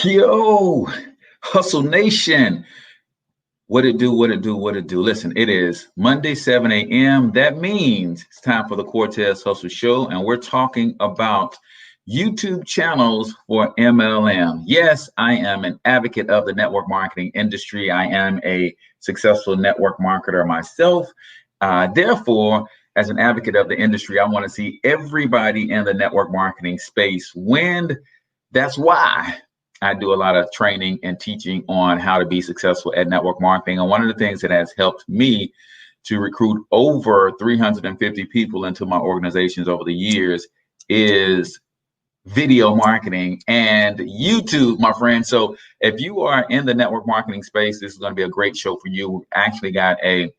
Yo, Hustle Nation. What it do, what it do, what it do. Listen, it is Monday, 7 a.m. That means it's time for the Cortez Hustle Show, and we're talking about YouTube channels for MLM. Yes, I am an advocate of the network marketing industry. I am a successful network marketer myself. Therefore, as an advocate of the industry, I want to see everybody in the network marketing space win. That's why I do a lot of training and teaching on how to be successful at network marketing. And one of the things that has helped me to recruit over 350 people into my organizations over the years is video marketing and YouTube, my friend. So if you are in the network marketing space, this is going to be a great show for you. We actually got a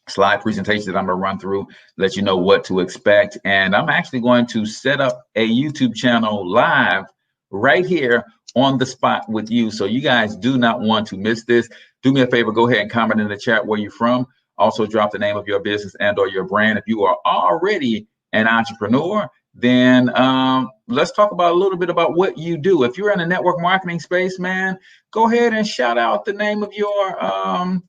slide presentation that I'm going to run through, let you know what to expect. And I'm actually going to set up a YouTube channel live right here on the spot with you. So you guys do not want to miss this. Do me a favor, go ahead and comment in the chat where you're from. Also drop the name of your business and or your brand. If you are already an entrepreneur, then let's talk about a little bit about what you do. If you're in a network marketing space, man, go ahead and shout out the name of your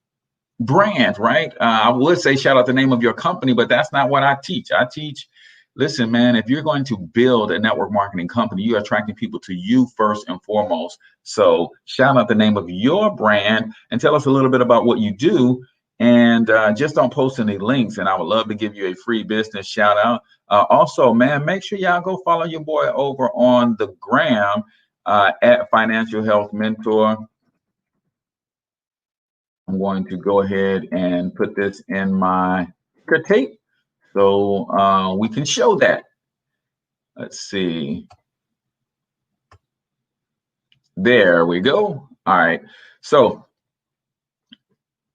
brand, right? I would say shout out the name of your company, but that's not what I teach. I teach, listen, man, if you're going to build a network marketing company, you're attracting people to you first and foremost. So shout out the name of your brand and tell us a little bit about what you do. And just don't post any links. And I would love to give you a free business shout out. Also, man, make sure y'all go follow your boy over on the gram at Financial Health Mentor. I'm going to go ahead and put this in my tape so we can show that. Let's see. There we go. All right. So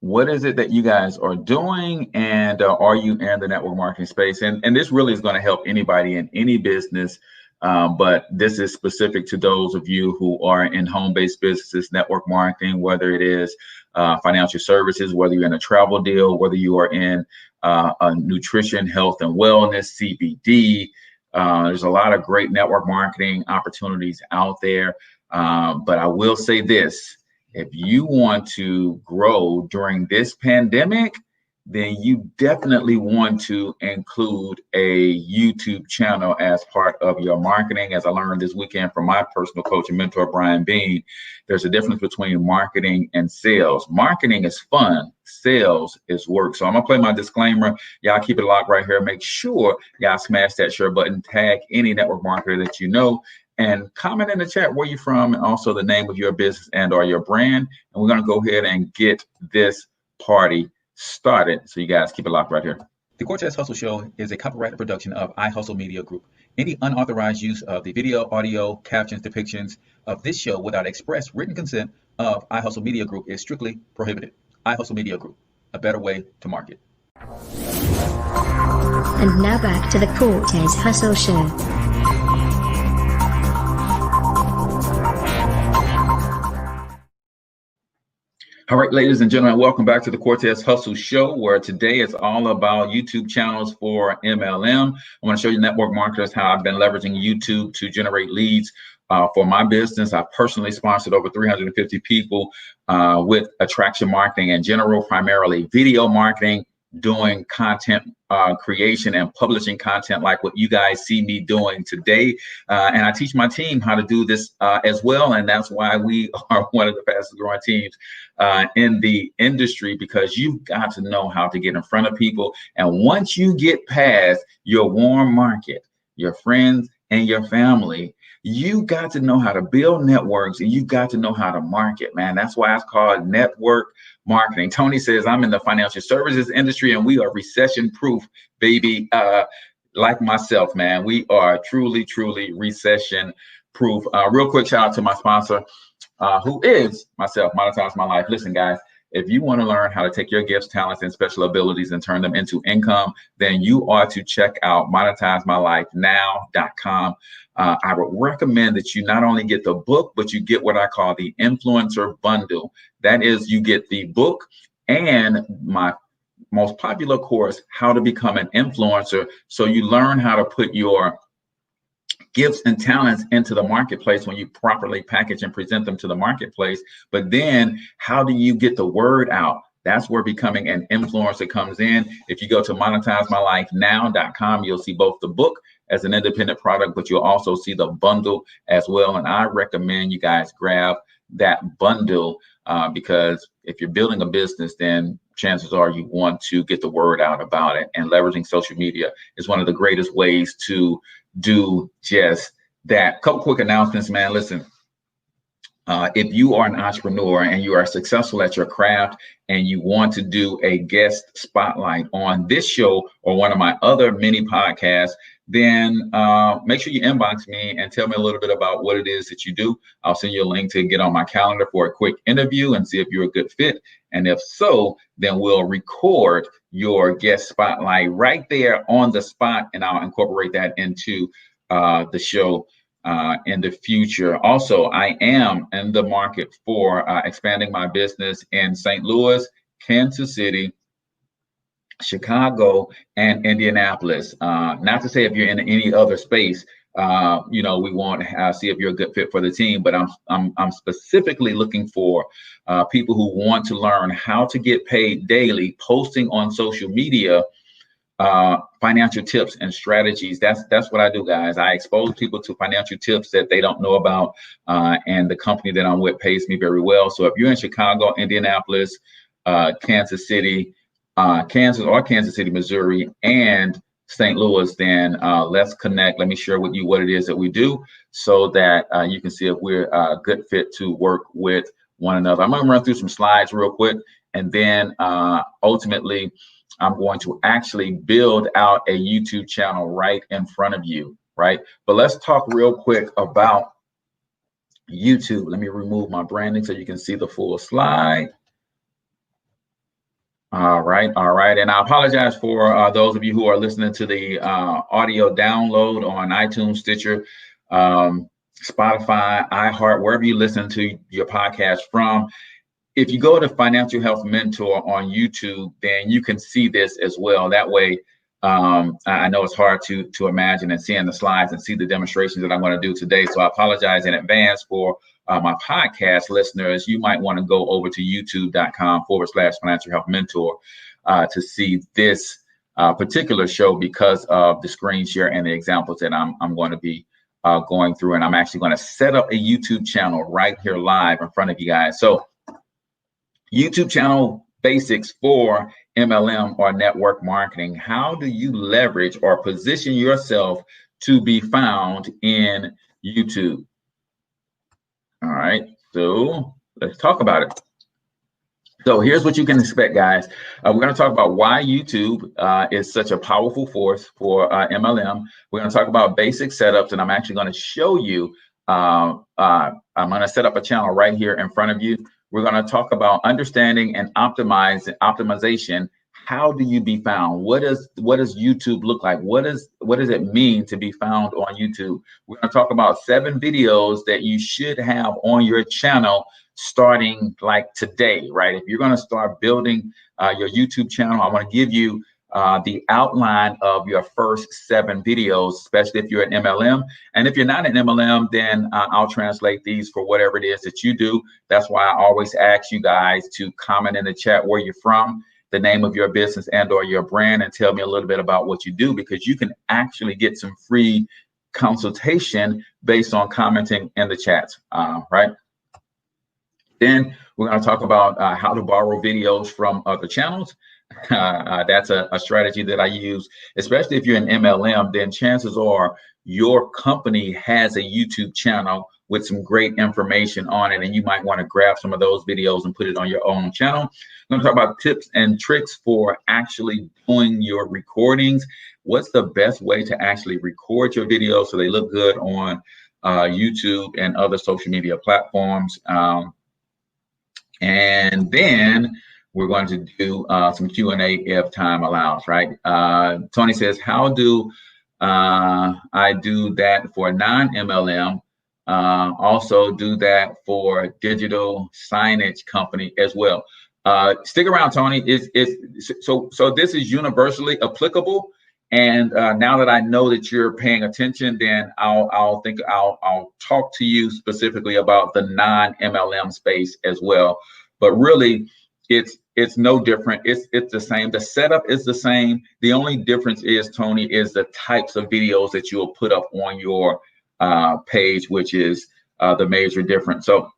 what is it that you guys are doing, and are you in the network marketing space? And this really is going to help anybody in any business, but this is specific to those of you who are in home-based businesses, network marketing, whether it is financial services, whether you're in a travel deal, whether you are in a nutrition, health and wellness, CBD. There's a lot of great network marketing opportunities out there. But I will say this, if you want to grow during this pandemic, then you definitely want to include a YouTube channel as part of your marketing. As I learned this weekend from my personal coach and mentor, Brian Bean, there's a difference between marketing and sales. Marketing is fun, sales is work. So I'm gonna play my disclaimer. Y'all keep it locked right here. Make sure y'all smash that share button, tag any network marketer that you know, and comment in the chat where you're from and also the name of your business and or your brand. And we're gonna go ahead and get this party started. So you guys keep it locked right here. The Cortez Hustle Show is a copyrighted production of iHustle Media Group. Any unauthorized use of the video, audio, captions, depictions of this show without express written consent of iHustle Media Group is strictly prohibited. iHustle Media Group, a better way to market. And now back to the Cortez Hustle Show. All right, ladies and gentlemen, welcome back to the Cortez Hustle Show, where today is all about YouTube channels for MLM. I want to show you network marketers how I've been leveraging YouTube to generate leads for my business. I've personally sponsored over 350 people with attraction marketing in general, primarily video marketing, doing content creation and publishing content like what you guys see me doing today. And I teach my team how to do this as well. And that's why we are one of the fastest growing teams in the industry, because you've got to know how to get in front of people. And once you get past your warm market, your friends and your family, you got to know how to build networks, and you got to know how to market, man. That's why it's called network marketing. Tony says, I'm in the financial services industry and we are recession proof, baby. Like myself, man, we are truly, truly recession proof. Real quick shout out to my sponsor, who is myself, Monetize My Life. Listen, guys, if you want to learn how to take your gifts, talents, and special abilities and turn them into income, then you ought to check out monetizemylifenow.com. I would recommend that you not only get the book, but you get what I call the influencer bundle. That is, you get the book and my most popular course, How to Become an Influencer. So you learn how to put your gifts and talents into the marketplace when you properly package and present them to the marketplace. But then how do you get the word out? That's where becoming an influencer comes in. If you go to monetizemylifenow.com, you'll see both the book as an independent product, but you'll also see the bundle as well. And I recommend you guys grab that bundle because if you're building a business, then chances are you want to get the word out about it. And leveraging social media is one of the greatest ways to do just that. Couple quick announcements, man. Listen, if you are an entrepreneur and you are successful at your craft and you want to do a guest spotlight on this show or one of my other mini podcasts, then make sure you inbox me and tell me a little bit about what it is that you do. I'll send you a link to get on my calendar for a quick interview and see if you're a good fit. And if so, then we'll record your guest spotlight right there on the spot, and I'll incorporate that into the show in the future. Also, I am in the market for expanding my business in St. Louis, Kansas City, Chicago, and Indianapolis. Not to say if you're in any other space, we won't see if you're a good fit for the team, but I'm specifically looking for people who want to learn how to get paid daily, posting on social media, financial tips and strategies. That's what I do, guys. I expose people to financial tips that they don't know about, and the company that I'm with pays me very well. So if you're in Chicago, Indianapolis, Kansas City, Kansas City, Missouri, and St. Louis, then let's connect. Let me share with you what it is that we do so that you can see if we're a good fit to work with one another. I'm going to run through some slides real quick, and then ultimately, I'm going to actually build out a YouTube channel right in front of you, right? But let's talk real quick about YouTube. Let me remove my branding so you can see the full slide. All right. And I apologize for those of you who are listening to the audio download on iTunes, Stitcher, Spotify, iHeart, wherever you listen to your podcast from. If you go to Financial Health Mentor on YouTube, then you can see this as well. That way, I know it's hard to imagine and seeing the slides and see the demonstrations that I'm going to do today. So I apologize in advance for my podcast listeners. You might want to go over to youtube.com/Financial Health Mentor to see this particular show because of the screen share and the examples that I'm going to be going through. And I'm actually going to set up a YouTube channel right here live in front of you guys. So YouTube channel basics for MLM or network marketing. How do you leverage or position yourself to be found in YouTube? All right, so let's talk about it. So here's what you can expect, guys. We're going to talk about why YouTube is such a powerful force for MLM. We're going to talk about basic setups, and I'm actually going to show you. I'm going to set up a channel right here in front of you. We're going to talk about understanding and optimization. How do you be found? What does YouTube look like? What does it mean to be found on YouTube? We're going to talk about 7 videos that you should have on your channel starting like today, right? If you're going to start building your YouTube channel, I want to give you the outline of your first 7 videos, especially if you're an MLM. And if you're not an MLM, then I'll translate these for whatever it is that you do. That's why I always ask you guys to comment in the chat where you're from, the name of your business and or your brand, and tell me a little bit about what you do, because you can actually get some free consultation based on commenting in the chats, right? Then we're going to talk about how to borrow videos from other channels. That's a strategy that I use, especially if you're an MLM, then chances are your company has a YouTube channel with some great information on it, and you might want to grab some of those videos and put it on your own channel. I'm going to talk about tips and tricks for actually doing your recordings. What's the best way to actually record your videos so they look good on YouTube and other social media platforms? And then we're going to do some Q&A if time allows, right? Tony says, how do I do that for non-MLM? Also do that for digital signage company as well. Stick around, Tony. So this is universally applicable. And now that I know that you're paying attention, then I'll talk to you specifically about the non-MLM space as well. But really, it's no different. It's the same. The setup is the same. The only difference is, Tony, is the types of videos that you will put up on your page, which is the major difference. So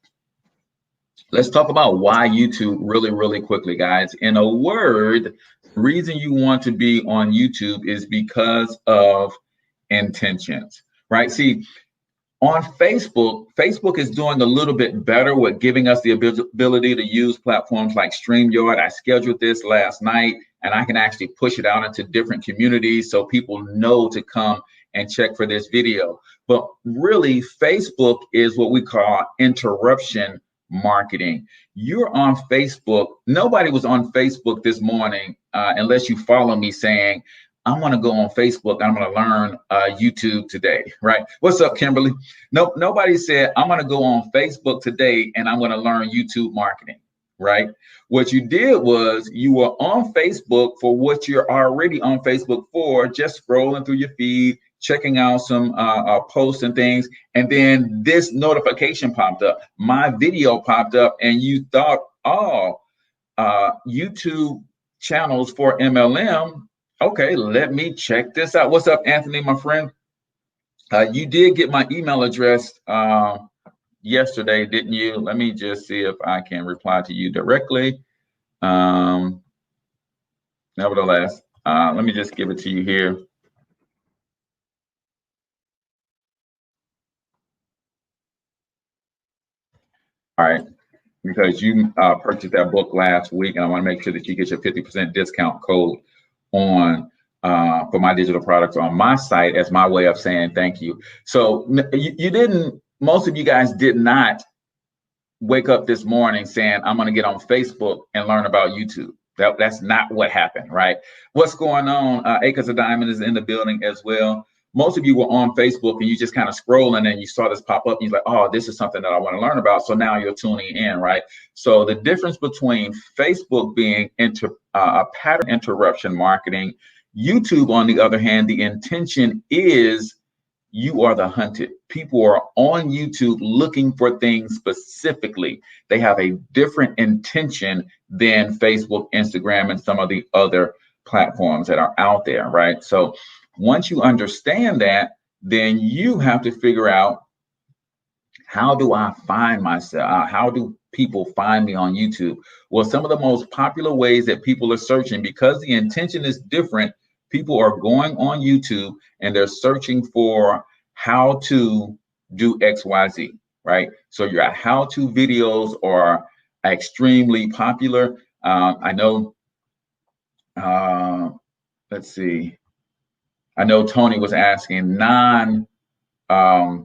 let's talk about why YouTube really quickly, guys. In a word, the reason you want to be on YouTube is because of intentions, right? See, on Facebook is doing a little bit better with giving us the ability to use platforms like StreamYard. I scheduled this last night, and I can actually push it out into different communities so people know to come and check for this video. But really, Facebook is what we call interruption marketing. You're on Facebook. Nobody was on Facebook this morning, unless you follow me, saying, I'm going to go on Facebook. I'm going to learn YouTube today, right? What's up, Kimberly? Nope. Nobody said, I'm going to go on Facebook today and I'm going to learn YouTube marketing, right? What you did was you were on Facebook for what you're already on Facebook for, just scrolling through your feed, checking out some posts and things. And then this notification popped up. My video popped up and you thought, oh, YouTube channels for MLM. Okay, let me check this out. What's up, Anthony, my friend? You did get my email address yesterday, didn't you? Let me just see if I can reply to you directly. Nevertheless, let me just give it to you here. All right, because you purchased that book last week, and I want to make sure that you get your 50% discount code on for my digital products on my site as my way of saying thank you. So you didn't, most of you guys did not wake up this morning saying, I'm going to get on Facebook and learn about YouTube. That's not what happened, right? What's going on? Acres of Diamond is in the building as well. Most of you were on Facebook and you just kind of scrolling and you saw this pop up and you're like, oh, this is something that I want to learn about. So now you're tuning in, right? So the difference between Facebook being a pattern interruption marketing, YouTube, on the other hand, the intention is you are the hunted. People are on YouTube looking for things specifically. They have a different intention than Facebook, Instagram, and some of the other platforms that are out there, right? So once you understand that, then you have to figure out, how do I find myself? How do people find me on YouTube? Well, some of the most popular ways that people are searching, because the intention is different, people are going on YouTube and they're searching for how to do XYZ, right? So your how-to videos are extremely popular. I know, let's see. I know Tony was asking if I'm a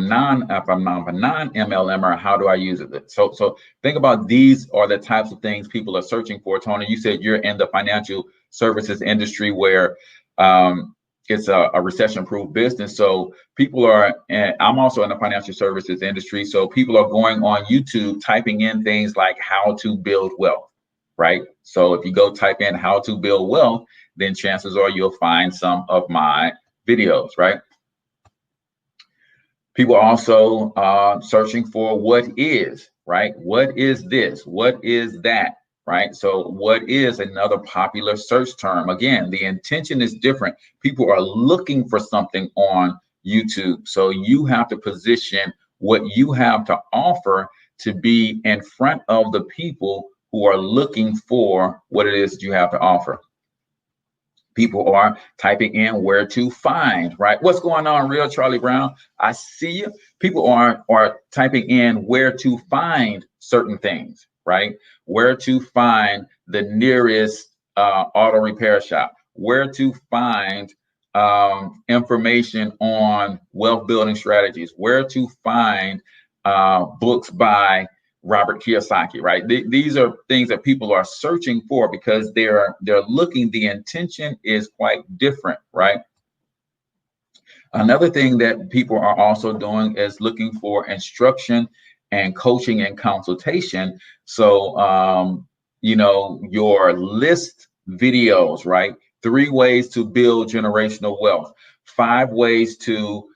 non-MLMer, how do I use it? So think about, these are the types of things people are searching for. Tony, you said you're in the financial services industry where it's a recession-proof business. So people are, and I'm also in the financial services industry. So people are going on YouTube, typing in things like how to build wealth, right? So if you go type in how to build wealth, then chances are you'll find some of my videos, right? People are also searching for what is, right? What is this? What is that, right? So what is another popular search term? Again, the intention is different. People are looking for something on YouTube. So you have to position what you have to offer to be in front of the people who are looking for what it is that you have to offer. People are typing in where to find, right? What's going on, Real Charlie Brown? I see you. People are typing in where to find certain things, right? Where to find the nearest auto repair shop, where to find information on wealth building strategies, where to find books by Robert Kiyosaki, right? These are things that people are searching for because they're looking, the intention is quite different, right? Another thing that people are also doing is looking for instruction and coaching and consultation. So, you know, your list videos, right? 3 ways to build generational wealth, 5 ways to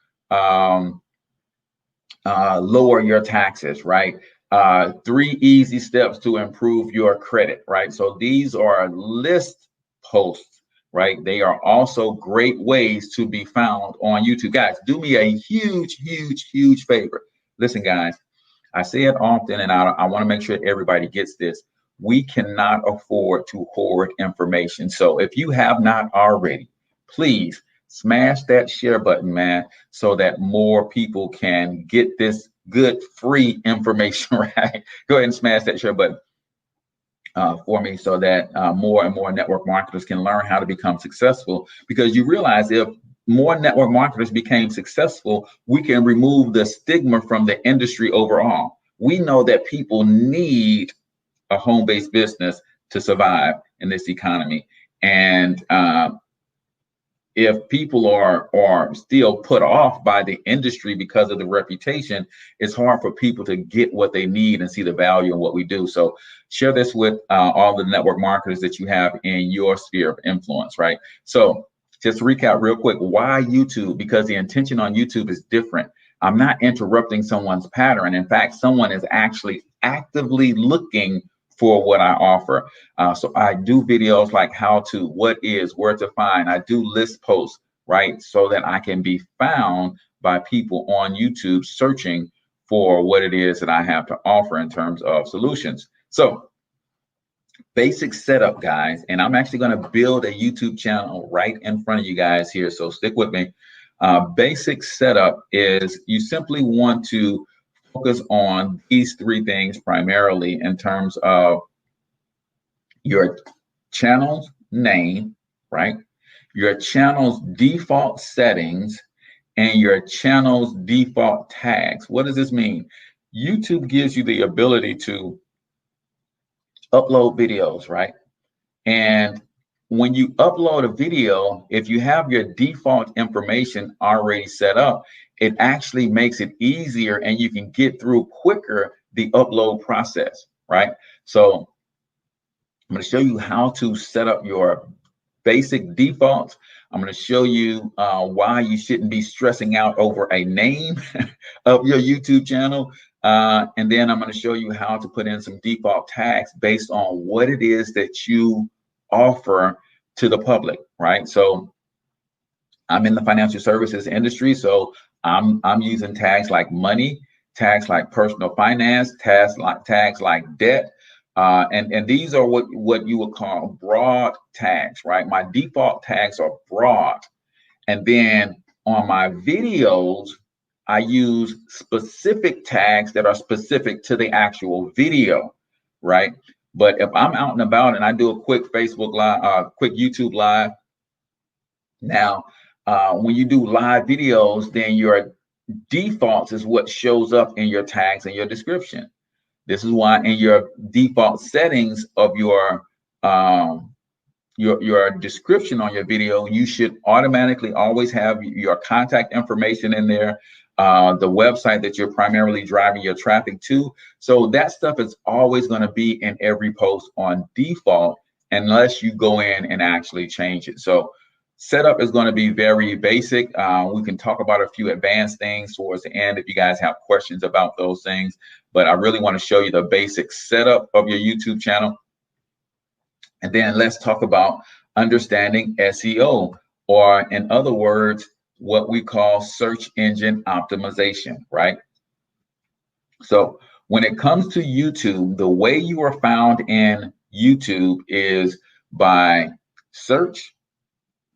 lower your taxes, right? 3 easy steps to improve your credit, right? So these are list posts, right? They are also great ways to be found on YouTube. Guys, do me a huge favor. Listen, guys, I say it often, and I want to make sure everybody gets this. We cannot afford to hoard information. So if you have not already, please smash that share button, man, so that more people can get this good free information, right? Go ahead and smash that share button for me, so that more and more network marketers can learn how to become successful. Because you realize, if more network marketers became successful, we can remove the stigma from the industry overall. We know that people need a home-based business to survive in this economy. And if people are still put off by the industry because of the reputation, it's hard for people to get what they need and see the value in what we do. So share this with all the network marketers that you have in your sphere of influence, right? So just to recap real quick, why YouTube? Because the intention on YouTube is different. I'm not interrupting someone's pattern. In fact, someone is actually actively looking for what I offer. So I do videos like how to, what is, where to find. I do list posts, right? So that I can be found by people on YouTube searching for what it is that I have to offer in terms of solutions. So basic setup, guys, and I'm actually going to build a YouTube channel right in front of you guys here. So stick with me. Basic setup is you simply want to focus on these 3 things primarily in terms of your channel's name, right? Your channel's default settings and your channel's default tags. What does this mean? YouTube gives you the ability to upload videos, right? And when you upload a video, if you have your default information already set up, it actually makes it easier and you can get through quicker the upload process, right? So I'm going to show you how to set up your basic defaults. I'm going to show you why you shouldn't be stressing out over a name of your YouTube channel. And then I'm going to show you how to put in some default tags based on what it is that you offer to the public, right? So I'm in the financial services industry, so I'm using tags like money, tags like personal finance, tags like debt, and these are what you would call broad tags, right? My default tags are broad, and then on my videos, I use specific tags that are specific to the actual video, right? But if I'm out and about and I do a quick Facebook live, quick YouTube live, now, when you do live videos, then your defaults is what shows up in your tags and your description. This is why in your default settings of your description on your video, you should automatically always have your contact information in there, the website that you're primarily driving your traffic to. So that stuff is always going to be in every post on default unless you go in and actually change it. So setup is going to be very basic. We can talk about a few advanced things towards the end if you guys have questions about those things. But I really want to show you the basic setup of your YouTube channel. And then let's talk about understanding SEO, or in other words, what we call search engine optimization, right? So when it comes to YouTube, the way you are found in YouTube is by search,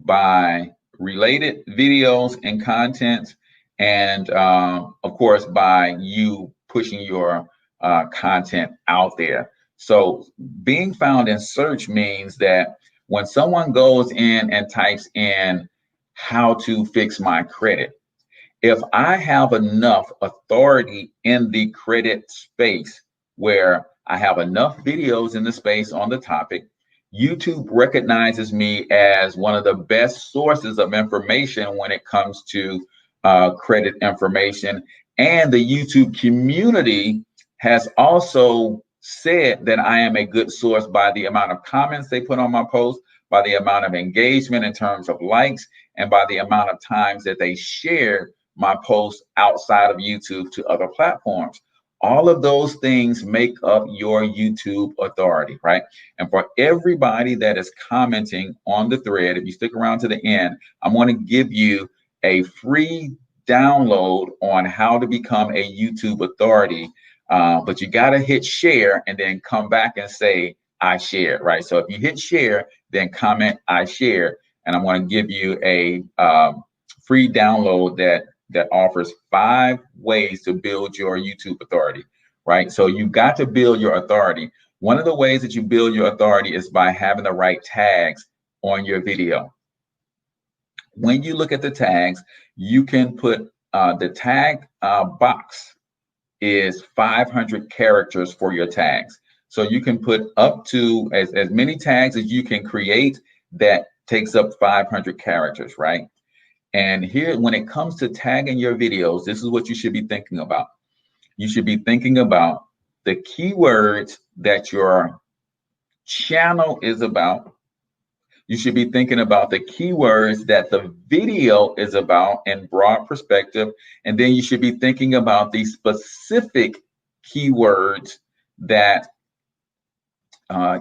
by related videos and contents, and of course by you pushing your content out there. So being found in search means that when someone goes in and types in how to fix my credit, if I have enough authority in the credit space where I have enough videos in the space on the topic, YouTube recognizes me as one of the best sources of information when it comes to credit information. And the YouTube community has also said that I am a good source by the amount of comments they put on my post, by the amount of engagement in terms of likes, and by the amount of times that they share my posts outside of YouTube to other platforms. All of those things make up your YouTube authority, right? And for everybody that is commenting on the thread, if you stick around to the end, I'm going to give you a free download on how to become a YouTube authority. But you got to hit share and then come back and say, I share, right? So if you hit share, then comment, I share. And I'm going to give you a free download that offers 5 ways to build your YouTube authority, right? So you got to build your authority. One of the ways that you build your authority is by having the right tags on your video. When you look at the tags, you can put the tag box is 500 characters for your tags. So you can put up to as many tags as you can create that takes up 500 characters, right? And here, when it comes to tagging your videos, this is what you should be thinking about. You should be thinking about the keywords that your channel is about. You should be thinking about the keywords that the video is about in broad perspective. And then you should be thinking about the specific keywords that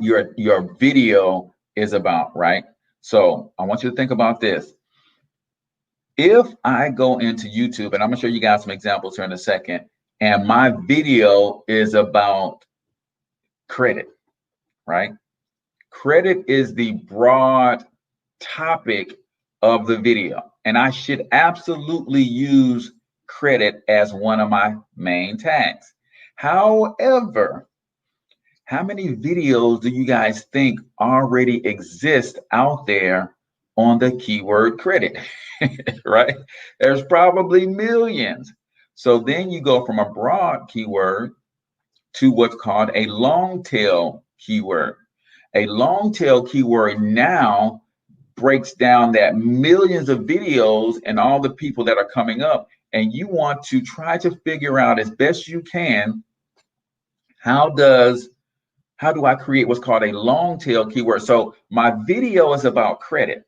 your video is about, right? So I want you to think about this. If I go into YouTube, and I'm gonna show you guys some examples here in a second, and my video is about credit, right? Credit is the broad topic of the video, and I should absolutely use credit as one of my main tags. However, how many videos do you guys think already exist out there on the keyword credit? Right? There's probably millions. So then you go from a broad keyword to what's called a long tail keyword. A long tail keyword now breaks down that millions of videos and all the people that are coming up, and you want to try to figure out as best you can, how do I create what's called a long tail keyword? So my video is about credit,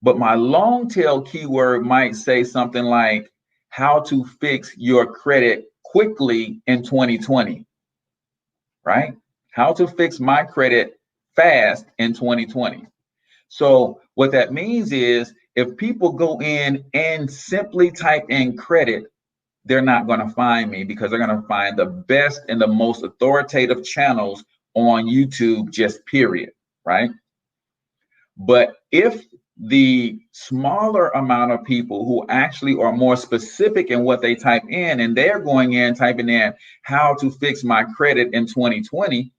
but my long tail keyword might say something like how to fix your credit quickly in 2020, right? How to fix my credit fast in 2020. So what that means is if people go in and simply type in credit, they're not going to find me, because they're going to find the best and the most authoritative channels on YouTube, just period, right? But if the smaller amount of people who actually are more specific in what they type in, and they're going in typing in how to fix my credit in 2020,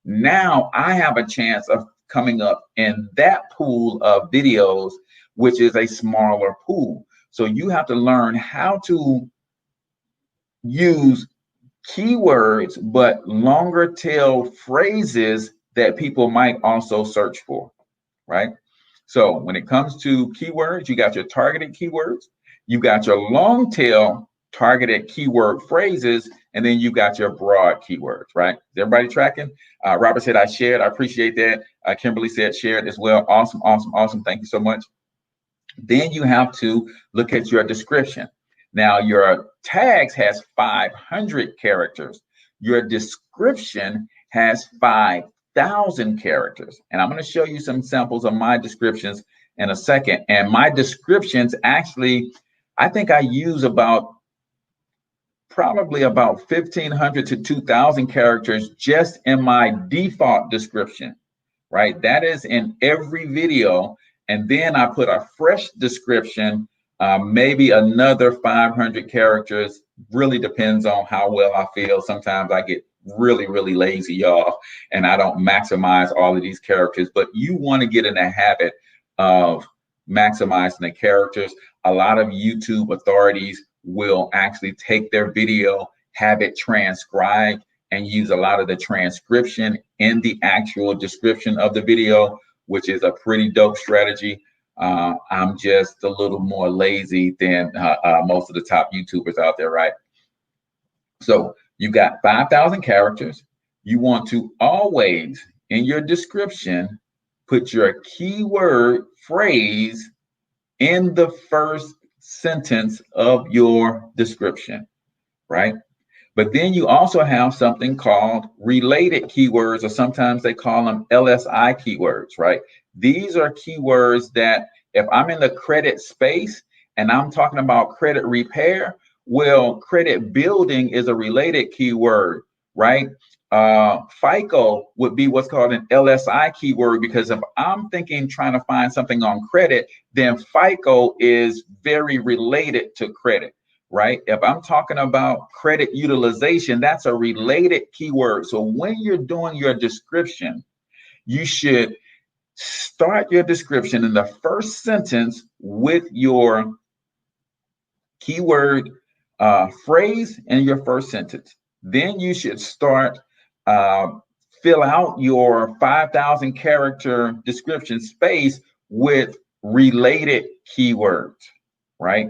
now I have a chance of coming up in that pool of videos, which is a smaller pool. So you have to learn how to use keywords, but longer tail phrases that people might also search for, right? So when it comes to keywords, you got your targeted keywords, you got your long tail targeted keyword phrases, and then you got your broad keywords, right? Is everybody tracking? Robert said, I shared. I appreciate that. Kimberly said shared as well. Awesome, awesome, awesome. Thank you so much. Then you have to look at your description. Now, your tags has 500 characters. Your description has 5,000 characters. And I'm going to show you some samples of my descriptions in a second. And my descriptions actually, I think I use probably about 1,500 to 2,000 characters just in my default description, right? That is in every video. And then I put a fresh description, maybe another 500 characters. Really depends on how well I feel. Sometimes I get really, really lazy, y'all, and I don't maximize all of these characters. But you want to get in the habit of maximizing the characters. A lot of YouTube authorities will actually take their video, have it transcribed, and use a lot of the transcription in the actual description of the video, which is a pretty dope strategy. I'm just a little more lazy than most of the top YouTubers out there, right? So you got 5,000 characters. You want to always, in your description, put your keyword phrase in the first sentence of your description, right? But then you also have something called related keywords, or sometimes they call them LSI keywords, right? These are keywords that if I'm in the credit space and I'm talking about credit repair, well, credit building is a related keyword, right? FICO would be what's called an LSI keyword, because if I'm trying to find something on credit, then FICO is very related to credit, right? If I'm talking about credit utilization, that's a related keyword. So when you're doing your description, you should start your description in the first sentence with your keyword phrase in your first sentence. Then you should start fill out your 5,000 character description space with related keywords, right?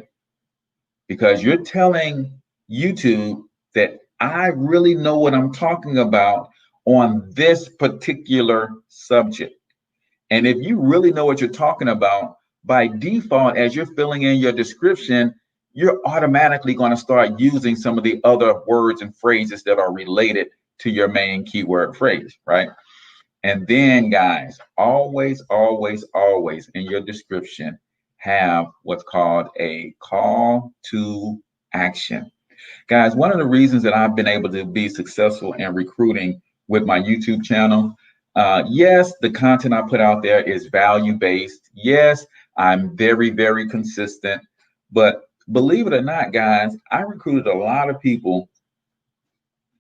Because you're telling YouTube that I really know what I'm talking about on this particular subject. And if you really know what you're talking about, by default, as you're filling in your description, you're automatically going to start using some of the other words and phrases that are related to your main keyword phrase, right? And then, guys, always, always, always in your description, have what's called a call to action. Guys, one of the reasons that I've been able to be successful in recruiting with my YouTube channel, yes, the content I put out there is value-based. Yes, I'm very, very consistent. But believe it or not, guys, I recruited a lot of people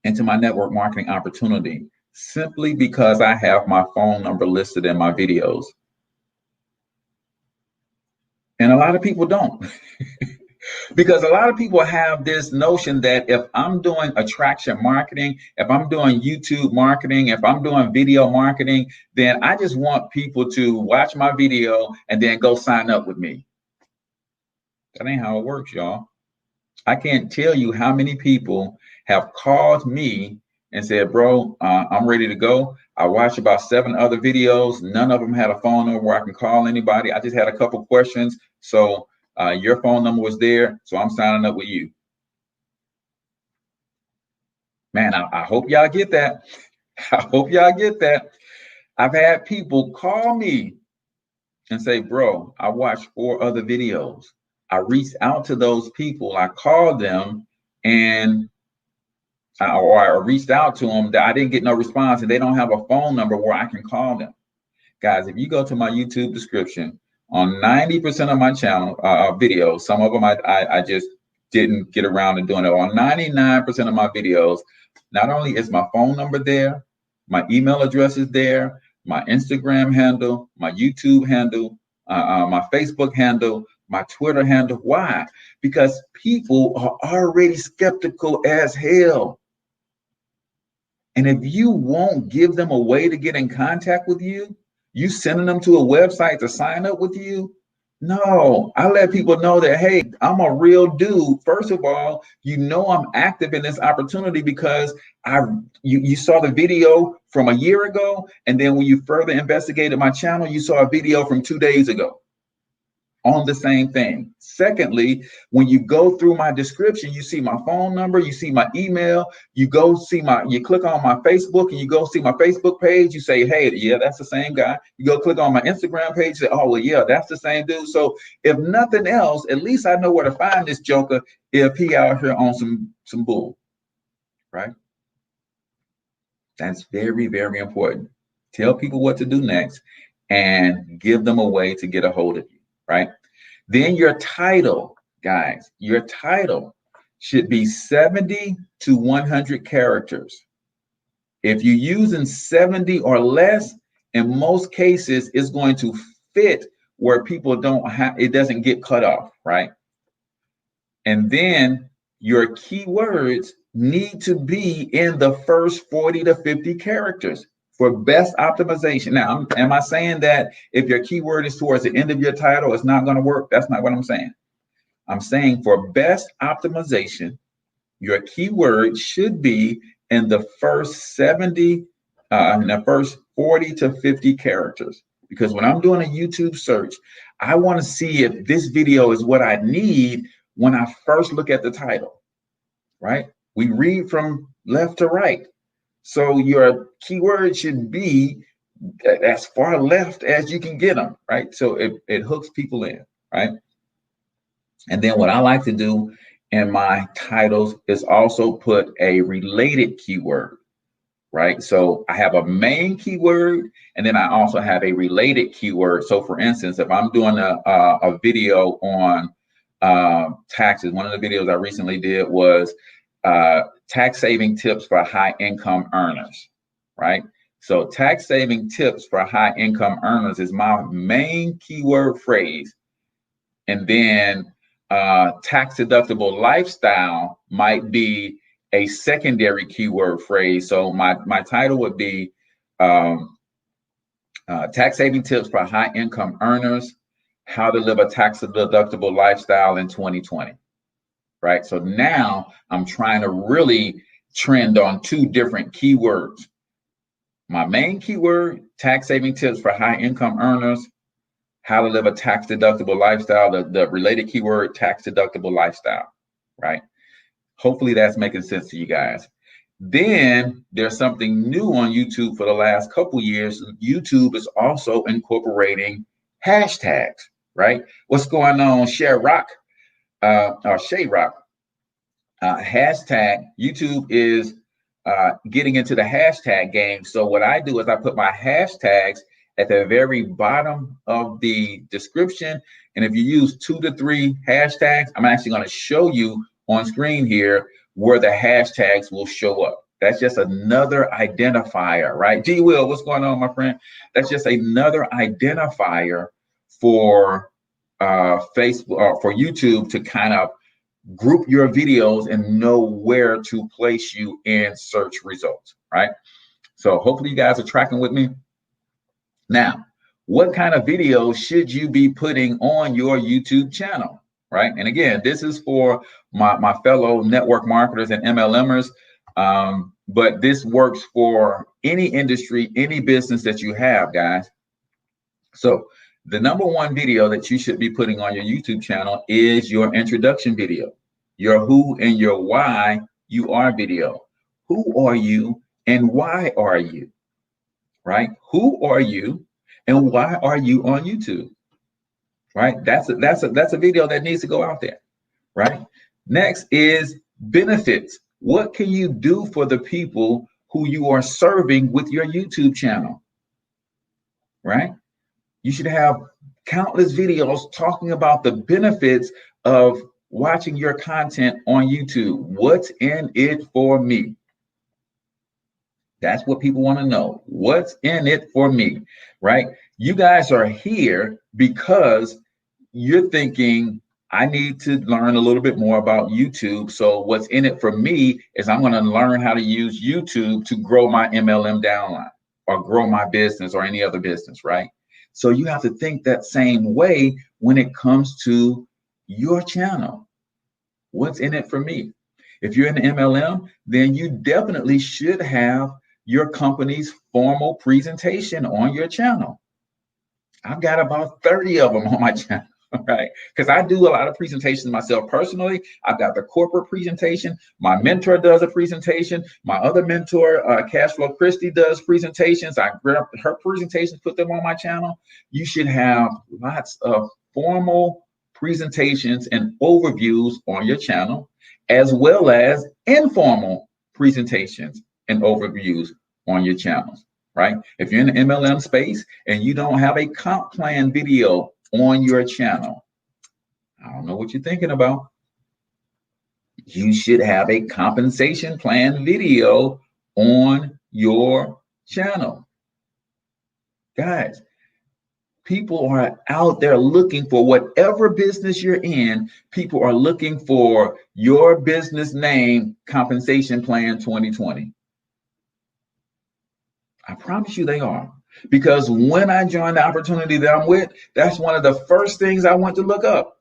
into my network marketing opportunity simply because I have my phone number listed in my videos. And a lot of people don't. Because a lot of people have this notion that if I'm doing attraction marketing, if I'm doing YouTube marketing, if I'm doing video marketing, then I just want people to watch my video and then go sign up with me. That ain't how it works, y'all. I can't tell you how many people have called me and said, bro, I'm ready to go. I watched about 7 other videos. None of them had a phone number where I can call anybody. I just had a couple questions. So your phone number was there. So I'm signing up with you. Man, I hope y'all get that. I hope y'all get that. I've had people call me and say, bro, I watched 4 other videos. I reached out to those people. I called them and I reached out to them that I didn't get no response, and they don't have a phone number where I can call them. Guys, if you go to my YouTube description, on 90% of my channel videos, some of them I just didn't get around to doing it. On 99% of my videos, not only is my phone number there, my email address is there, my Instagram handle, my YouTube handle, my Facebook handle, my Twitter handle. Why? Because people are already skeptical as hell. And if you won't give them a way to get in contact with you, you sending them to a website to sign up with you? No, I let people know that, hey, I'm a real dude. First of all, you know I'm active in this opportunity because you saw the video from a year ago, and then when you further investigated my channel, you saw a video from 2 days ago on the same thing. Secondly, when you go through my description, you see my phone number, you see my email, you click on my Facebook and you go see my Facebook page, you say, hey, yeah, that's the same guy. You go click on my Instagram page, say, oh, well, yeah, that's the same dude. So if nothing else, at least I know where to find this joker if he out here on some bull, right? That's very, very important. Tell people what to do next and give them a way to get a hold of you, right? Then your title, guys, your title should be 70 to 100 characters. If you're using 70 or less, in most cases, it's going to fit where people it doesn't get cut off, right? And then your keywords need to be in the first 40 to 50 characters for best optimization. Now, am I saying that if your keyword is towards the end of your title, it's not going to work? That's not what I'm saying. I'm saying for best optimization, your keyword should be in the first 40 to 50 characters. Because when I'm doing a YouTube search, I want to see if this video is what I need when I first look at the title, right? We read from left to right. So your keyword should be as far left as you can get them, right? So it hooks people in, right? And then what I like to do in my titles is also put a related keyword, right? So I have a main keyword, and then I also have a related keyword. So for instance, if I'm doing a video on taxes, one of the videos I recently did was tax saving tips for high income earners, right? So tax saving tips for high income earners is my main keyword phrase. And then tax deductible lifestyle might be a secondary keyword phrase. So my title would be tax saving tips for high income earners, how to live a tax deductible lifestyle in 2020, right? So now I'm trying to really trend on two different keywords. My main keyword, tax saving tips for high income earners, how to live a tax deductible lifestyle, the related keyword, tax deductible lifestyle, right? Hopefully that's making sense to you guys. Then there's something new on YouTube for the last couple years. YouTube is also incorporating hashtags, right? What's going on, Shay Rock? Hashtag, YouTube is getting into the hashtag game. So what I do is I put my hashtags at the very bottom of the description. And if you use 2 to 3 hashtags, I'm actually going to show you on screen here where the hashtags will show up. That's just another identifier, right? G Will, what's going on, my friend? That's just another identifier for Facebook or for YouTube to kind of group your videos and know where to place you in search results, right? So hopefully you guys are tracking with me. Now, what kind of videos should you be putting on your YouTube channel, right? And again, this is for my fellow network marketers and MLMers, but this works for any industry, any business that you have, guys. So the number one video that you should be putting on your YouTube channel is your introduction video, your who and your why you are video. Who are you and why are you, right? Who are you and why are you on YouTube, right? That's a video that needs to go out there, right? Next is benefits. What can you do for the people who you are serving with your YouTube channel, right? You should have countless videos talking about the benefits of watching your content on YouTube. What's in it for me? That's what people want to know. What's in it for me, right? You guys are here because you're thinking, I need to learn a little bit more about YouTube. So what's in it for me is I'm going to learn how to use YouTube to grow my MLM downline or grow my business or any other business, right? So you have to think that same way when it comes to your channel. What's in it for me? If you're in the MLM, then you definitely should have your company's formal presentation on your channel. I've got about 30 of them on my channel, right? Because I do a lot of presentations myself personally. I've got the corporate presentation. My mentor does a presentation. My other mentor, Cashflow Christie, does presentations. I grab her presentations, put them on my channel. You should have lots of formal presentations and overviews on your channel, as well as informal presentations and overviews on your channels, right? If you're in the MLM space and you don't have a comp plan video on your channel, I don't know what you're thinking about. You should have a compensation plan video on your channel. Guys, people are out there looking for whatever business you're in. People are looking for your business name, Compensation Plan 2020. I promise you they are. Because when I joined the opportunity that I'm with, that's one of the first things I went to look up.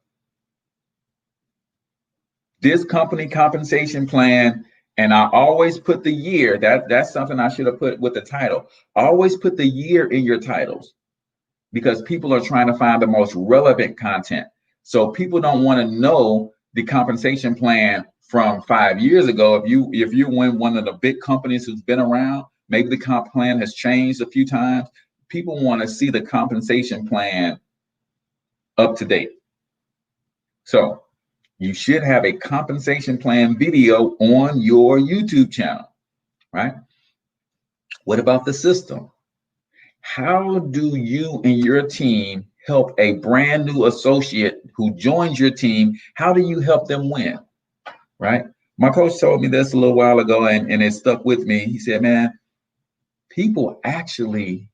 This company compensation plan, and I always put the year. That's something I should have put with the title. Always put the year in your titles. because people are trying to find the most relevant content. So people don't want to know the compensation plan from 5 years ago. If you win one of the big companies who's been around, maybe the comp plan has changed a few times. People want to see the compensation plan up to date. So you should have a compensation plan video on your YouTube channel, right? What about the system? How do you and your team help a brand new associate who joins your team? How do you help them win, right? My coach told me this a little while ago, and it stuck with me. He said, man, people actually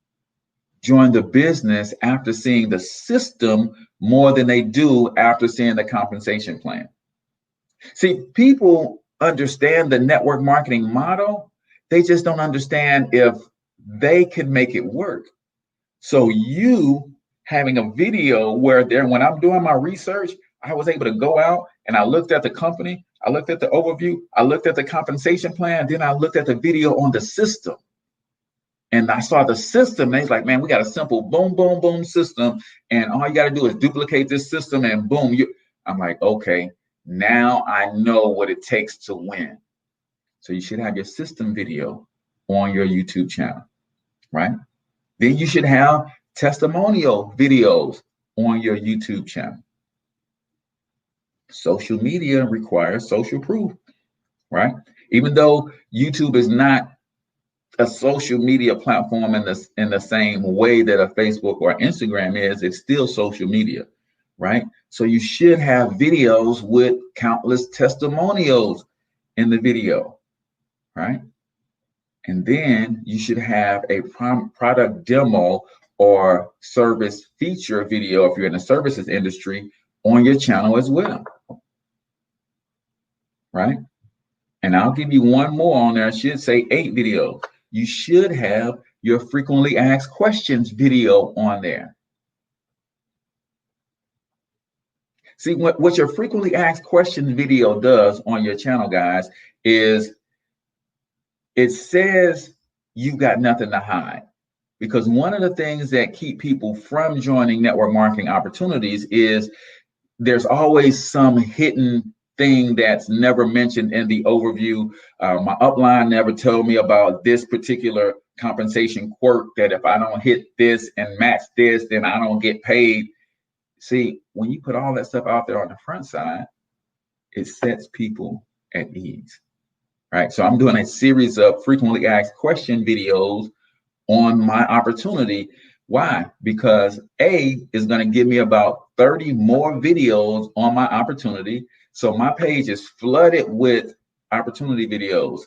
join the business after seeing the system more than they do after seeing the compensation plan. See, people understand the network marketing model. They just don't understand if they can make it work. So you having a video where when I'm doing my research, I was able to go out and I looked at the company, I looked at the overview, I looked at the compensation plan, then I looked at the video on the system. And I saw the system, and he's like, man, we got a simple boom, boom, boom system. And all you got to do is duplicate this system and boom. I'm like, okay, now I know what it takes to win. So you should have your system video on your YouTube channel, right? Then you should have testimonial videos on your YouTube channel. Social media requires social proof, right? Even though YouTube is not a social media platform in the same way that a Facebook or Instagram is, it's still social media, right? So you should have videos with countless testimonials in the video, right? And then you should have a product demo or service feature video if you're in the services industry on your channel as well, right? And I'll give you one more on there. I should say 8 videos. You should have your frequently asked questions video on there. See, what your frequently asked questions video does on your channel, guys, is it says you've got nothing to hide. Because one of the things that keep people from joining network marketing opportunities is there's always some hidden thing that's never mentioned in the overview. My upline never told me about this particular compensation quirk, that if I don't hit this and match this, then I don't get paid. See, when you put all that stuff out there on the front side, it sets people at ease, right? So I'm doing a series of frequently asked question videos on my opportunity. Why? Because A is going to give me about 30 more videos on my opportunity. So my page is flooded with opportunity videos.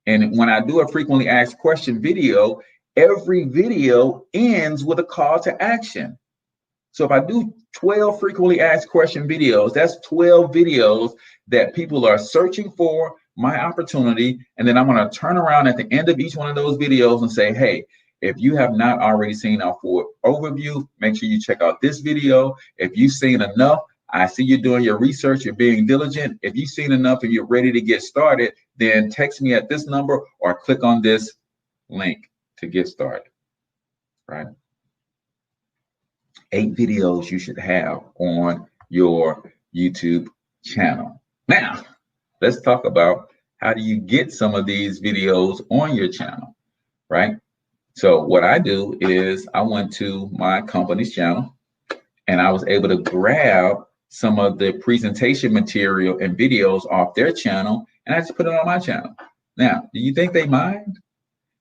And when I do a frequently asked question video, every video ends with a call to action. So if I do 12 frequently asked question videos, that's 12 videos that people are searching for my opportunity. And then I'm going to turn around at the end of each one of those videos and say, hey, if you have not already seen our full overview, make sure you check out this video. If you've seen enough, I see you're doing your research, you're being diligent. If you've seen enough and you're ready to get started, then text me at this number or click on this link to get started, right? 8 videos you should have on your YouTube channel. Now, let's talk about how do you get some of these videos on your channel, right? So what I do is I went to my company's channel and I was able to grab some of the presentation material and videos off their channel, and I just put it on my channel. Now, do you think they mind?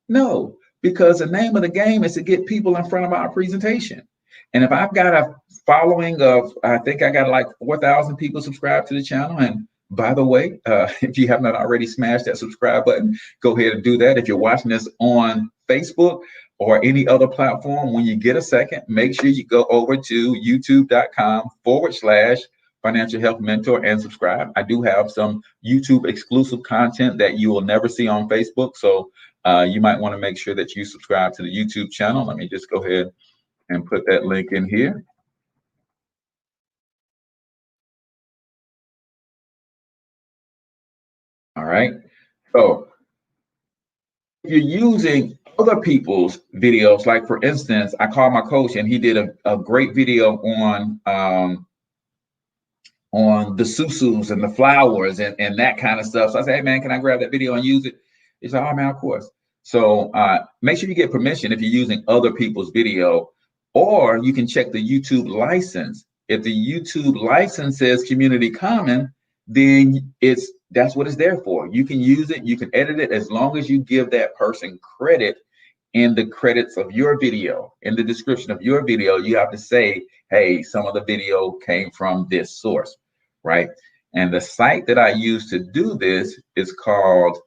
No, because the name of the game is to get people in front of our presentation. And if I've got a following of, I think I got like 4,000 people subscribed to the channel. And by the way, if you have not already smashed that subscribe button, go ahead and do that. If you're watching this on Facebook or any other platform, when you get a second, make sure you go over to youtube.com/financial health mentor and subscribe. I do have some YouTube exclusive content that you will never see on Facebook. So you might want to make sure that you subscribe to the YouTube channel. Let me just go ahead and put that link in here. All right. So if you're using other people's videos. Like for instance, I called my coach and he did a great video on the susus and the flowers and that kind of stuff. So I said, hey man, can I grab that video and use it? He said, oh man, of course. So make sure you get permission if you're using other people's video, or you can check the YouTube license. If the YouTube license says community common, then that's what it's there for. You can use it, you can edit it, as long as you give that person credit in the credits of your video. In the description of your video, you have to say, hey, some of the video came from this source, right? And the site that I use to do this is called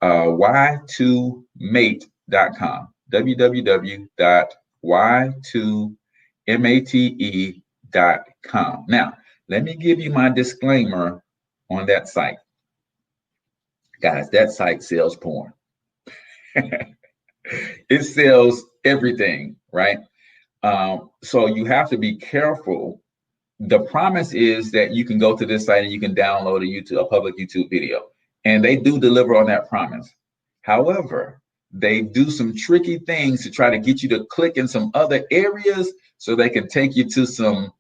y2mate.com, www.y2mate.com. Now, let me give you my disclaimer on that site. Guys, that site sells porn. It sells everything, right? So you have to be careful. The promise is that you can go to this site and you can download a public YouTube video, and they do deliver on that promise. However, they do some tricky things to try to get you to click in some other areas so they can take you to some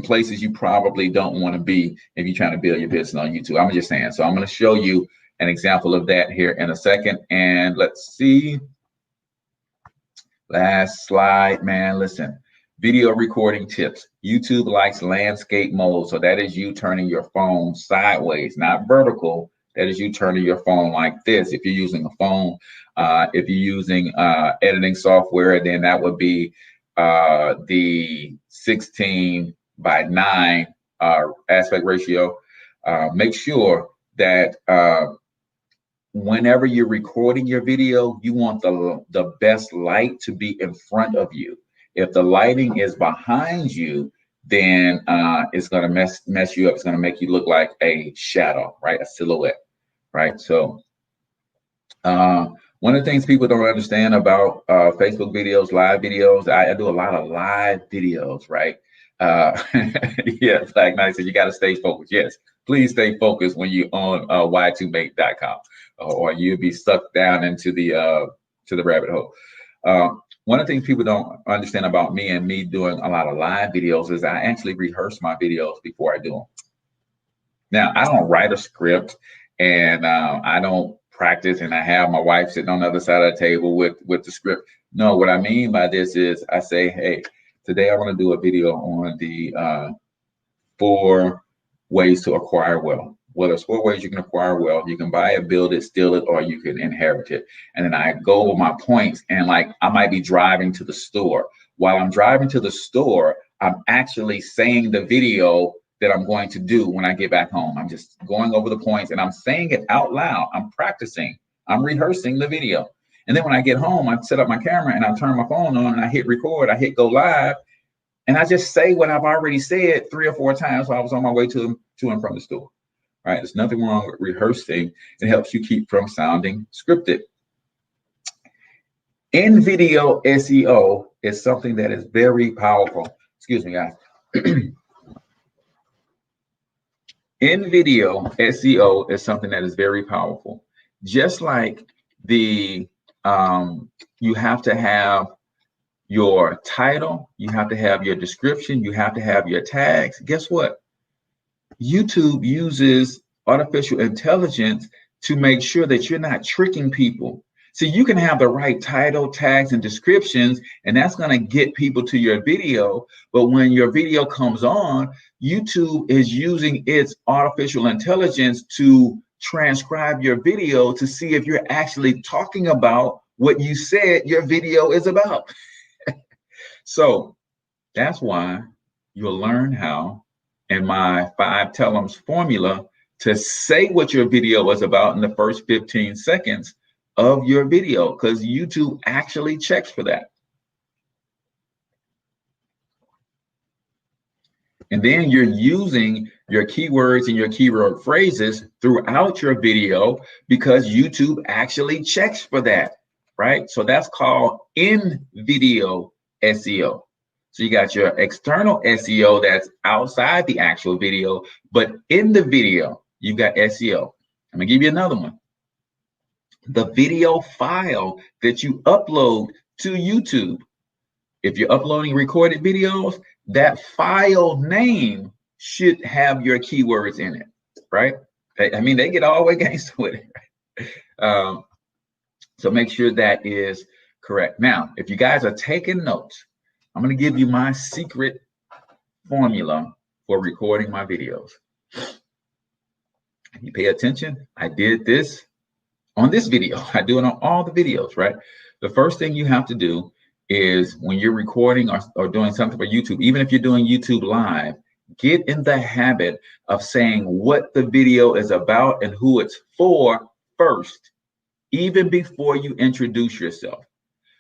places you probably don't want to be if you're trying to build your business on YouTube. I'm just saying. So I'm going to show you an example of that here in a second. And let's see. Last slide, man. Listen, video recording tips. YouTube likes landscape mode. So that is you turning your phone sideways, not vertical. That is you turning your phone like this. If you're using a phone, if you're using editing software, then that would be the 16:9 aspect ratio. Make sure that whenever you're recording your video, you want the best light to be in front of you. If the lighting is behind you, then it's going to mess you up. It's going to make you look like a shadow, right? A silhouette, right? So one of the things people don't understand about Facebook videos, live videos, I do a lot of live videos, right? Yeah, like Nice said, you got to stay focused. Yes, please stay focused when you're on y2mate.com, or you'll be sucked down into the rabbit hole. One of the things people don't understand about me and me doing a lot of live videos is I actually rehearse my videos before I do them. Now, I don't write a script, and I don't practice, and I have my wife sitting on the other side of the table with the script. No, what I mean by this is I say, hey, today I want to do a video on the 4 ways to acquire wealth. Well, there's 4 ways you can acquire wealth. You can buy it, build it, steal it, or you can inherit it. And then I go over my points, and like I might be driving to the store. While I'm driving to the store, I'm actually saying the video that I'm going to do when I get back home. I'm just going over the points and I'm saying it out loud. I'm practicing. I'm rehearsing the video. And then when I get home, I set up my camera and I turn my phone on and I hit record, I hit go live, and I just say what I've already said 3 or 4 times while I was on my way to and from the store. All right, there's nothing wrong with rehearsing. It helps you keep from sounding scripted. In video SEO is something that is very powerful. Excuse me, guys. In video SEO is something that is very powerful. Just like you have to have your title, you have to have your description, you have to have your tags. Guess what? YouTube uses artificial intelligence to make sure that you're not tricking people. So you can have the right title, tags, and descriptions, and that's going to get people to your video. But when your video comes on, YouTube is using its artificial intelligence to transcribe your video to see if you're actually talking about what you said your video is about. So that's why you'll learn how, in my 5 tell-ems formula, to say what your video is about in the first 15 seconds of your video, because YouTube actually checks for that. And then you're using your keywords and your keyword phrases throughout your video because YouTube actually checks for that, right? So that's called in-video SEO. So you got your external SEO that's outside the actual video, but in the video, you've got SEO. I'm gonna give you another one. the video file that you upload to YouTube. If you're uploading recorded videos, that file name should have your keywords in it, right? I mean, they get all the way gangster with it. So make sure that is correct. Now, if you guys are taking notes, I'm going to give you my secret formula for recording my videos. You pay attention. I did this on this video. I do it on all the videos, right? The first thing you have to do is when you're recording or doing something for YouTube, even if you're doing YouTube live, get in the habit of saying what the video is about and who it's for first, even before you introduce yourself.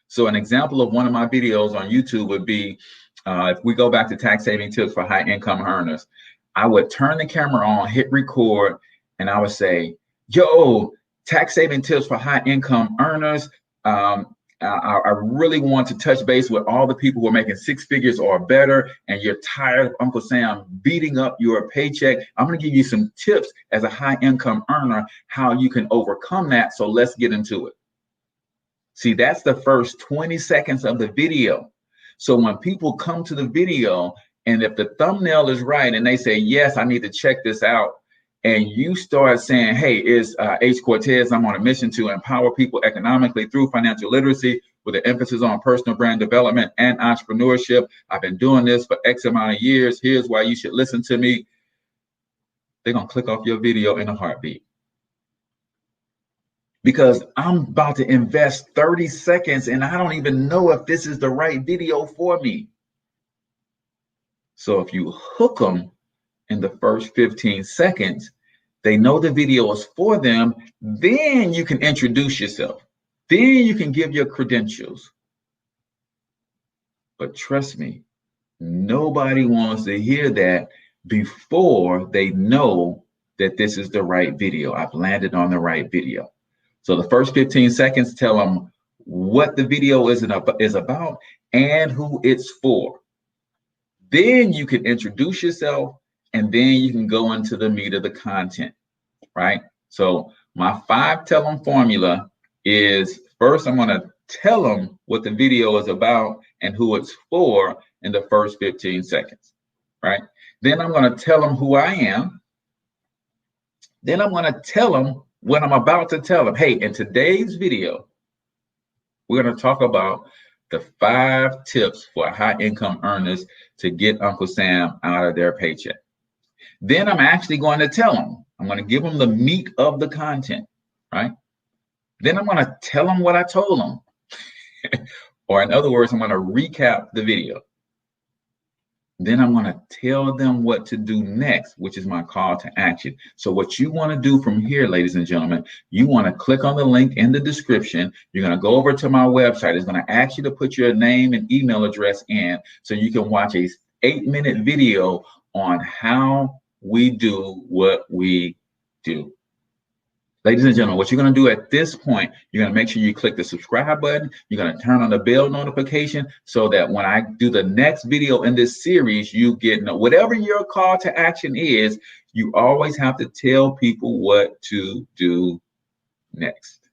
So an example of one of my videos on YouTube would be, if we go back to tax saving tips for high income earners, I would turn the camera on, hit record, and I would say, yo, tax saving tips for high income earners. I really want to touch base with all the people who are making six figures or better, and you're tired of Uncle Sam beating up your paycheck. I'm going to give you some tips as a high income earner, how you can overcome that. So let's get into it. See, that's the first 20 seconds of the video. So when people come to the video, and if the thumbnail is right and they say, yes, I need to check this out, and you start saying, hey, it's H. Cortez, I'm on a mission to empower people economically through financial literacy with an emphasis on personal brand development and entrepreneurship. I've been doing this for X amount of years. Here's why you should listen to me. They're going to click off your video in a heartbeat. Because I'm about to invest 30 seconds and I don't even know if this is the right video for me. So if you hook them in the first 15 seconds, they know the video is for them, then you can introduce yourself. Then you can give your credentials. But trust me, nobody wants to hear that before they know that this is the right video. I've landed on the right video. So the first 15 seconds, tell them what the video is about and who it's for. Then you can introduce yourself, and then you can go into the meat of the content, right? So my 5 tell them formula is, first I'm going to tell them what the video is about and who it's for in the first 15 seconds, right? Then I'm going to tell them who I am. Then I'm going to tell them what I'm about to tell them. Hey, in today's video, we're going to talk about the 5 tips for high income earners to get Uncle Sam out of their paycheck. Then I'm actually going to tell them, I'm going to give them the meat of the content, right? Then I'm going to tell them what I told them. Or in other words, I'm going to recap the video. Then I'm going to tell them what to do next, which is my call to action. So what you want to do from here, ladies and gentlemen, you want to click on the link in the description. You're going to go over to my website. It's going to ask you to put your name and email address in so you can watch a 8-minute video on how we do what we do. Ladies and gentlemen, what you're going to do at this point, you're going to make sure you click the subscribe button. You're going to turn on the bell notification so that when I do the next video in this series, you get whatever your call to action is. You always have to tell people what to do next.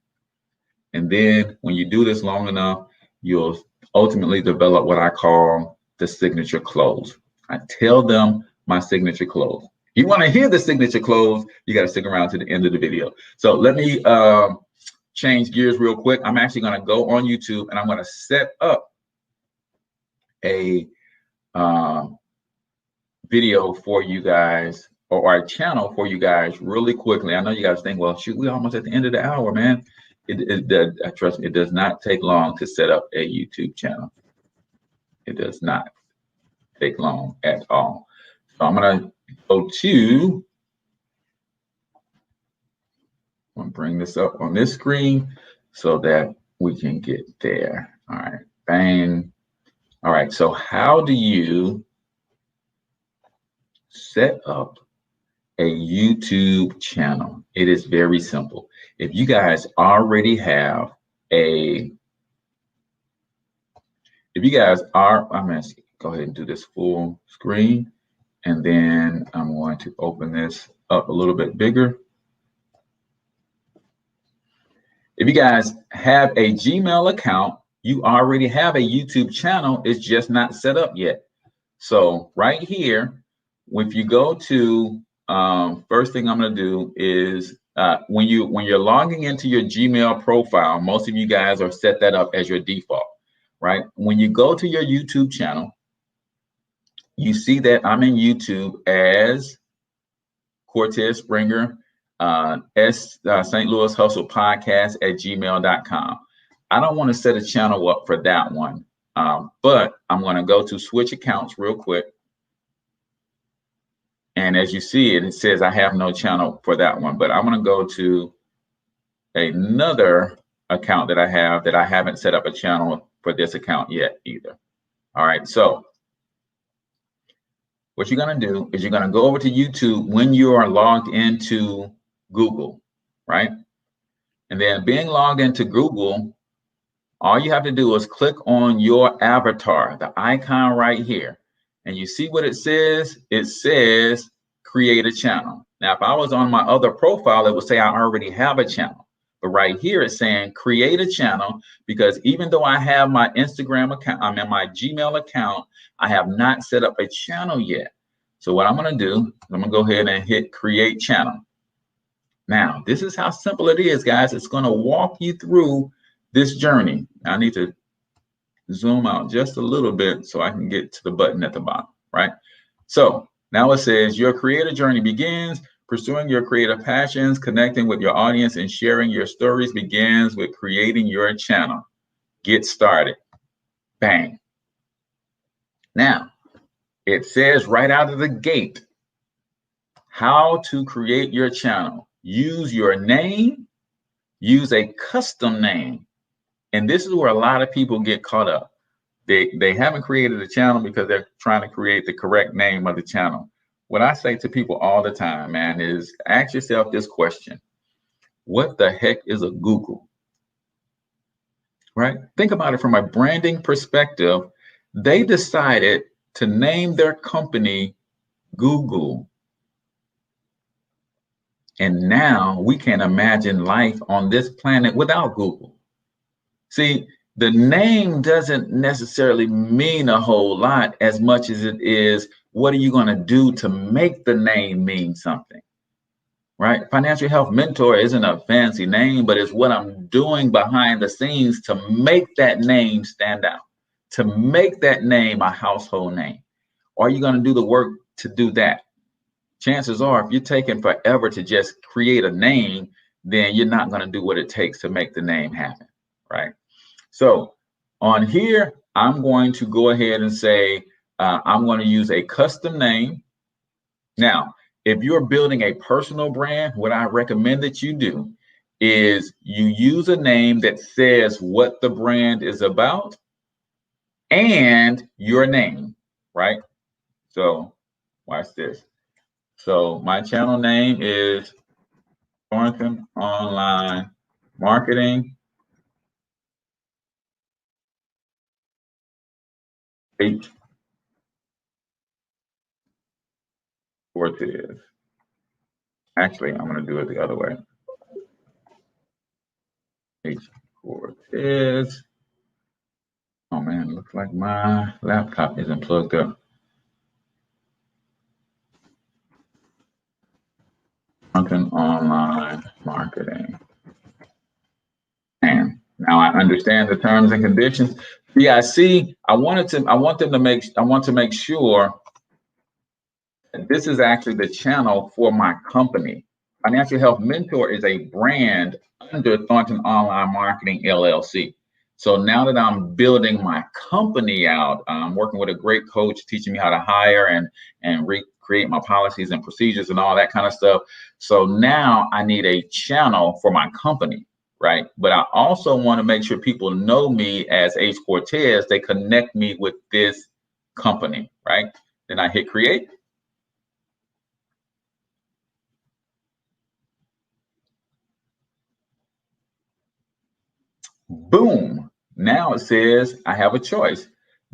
And then when you do this long enough, you'll ultimately develop what I call the signature close. I tell them my signature close. You want to hear the signature close, you got to stick around to the end of the video. So let me change gears real quick. I'm actually going to go on YouTube and I'm going to set up a video for you guys, or a channel for you guys really quickly. I know you guys think, well, shoot, we're almost at the end of the hour, man. Trust me, it does not take long to set up a YouTube channel. It does not take long at all. So I'm going to go to, I'm going to bring this up on this screen so that we can get there. All right, bang. All right, so how do you set up a YouTube channel? It is very simple. If you guys already have I'm going to go ahead and do this full screen. And then I'm going to open this up a little bit bigger. If you guys have a Gmail account, you already have a YouTube channel. It's just not set up yet. So right here, if you go to first thing I'm going to do is when you're logging into your Gmail profile, most of you guys are set that up as your default, right? When you go to your YouTube channel, you see that I'm in YouTube as Cortez Springer, St. Louis Hustle Podcast at gmail.com. I don't want to set a channel up for that one, but I'm going to go to switch accounts real quick. And as you see it says I have no channel for that one, but I'm going to go to another account that I haven't set up a channel for this account yet either. All right, so what you're going to do is you're going to go over to YouTube when you are logged into Google, right? And then being logged into Google, all you have to do is click on your avatar, the icon right here. And you see what it says? It says create a channel. Now, if I was on my other profile, it would say I already have a channel. But right here it's saying create a channel, because even though I have my Instagram account, I'm in my Gmail account, I have not set up a channel yet. So what I'm going to do, I'm going to go ahead and hit create channel. Now, this is how simple it is, guys. It's going to walk you through this journey. I need to zoom out just a little bit so I can get to the button at the bottom, right? So now it says your creator journey begins. Pursuing your creative passions, connecting with your audience, and sharing your stories begins with creating your channel. Get started. Bang. Now, it says right out of the gate how to create your channel. Use your name, use a custom name. And this is where a lot of people get caught up. They haven't created a channel because they're trying to create the correct name of the channel. What I say to people all the time, man, is ask yourself this question. What the heck is a Google? Right? Think about it from a branding perspective. They decided to name their company Google. And now we can't imagine life on this planet without Google. See, the name doesn't necessarily mean a whole lot as much as it is, what are you going to do to make the name mean something, right? Financial Health Mentor isn't a fancy name, but it's what I'm doing behind the scenes to make that name stand out, to make that name a household name. Are you going to do the work to do that? Chances are, if you're taking forever to just create a name, then you're not going to do what it takes to make the name happen, right? So on here, I'm going to go ahead and say, I'm going to use a custom name. Now, if you're building a personal brand, what I recommend that you do is you use a name that says what the brand is about and your name, right? So watch this. So my channel name is Thornton Online Marketing H. Cortez. Actually, I'm going to do it the other way. H. Cortez. Oh man, looks like my laptop isn't plugged up. Thornton Online Marketing. And now I understand the terms and conditions. Yeah, I see. I want to make sure that this is actually the channel for my company. Financial Health Mentor is a brand under Thornton Online Marketing LLC. So now that I'm building my company out, I'm working with a great coach teaching me how to hire and recreate my policies and procedures and all that kind of stuff. So now I need a channel for my company, right? But I also want to make sure people know me as H. Cortez. They connect me with this company, right? Then I hit create. Boom. Now it says I have a choice.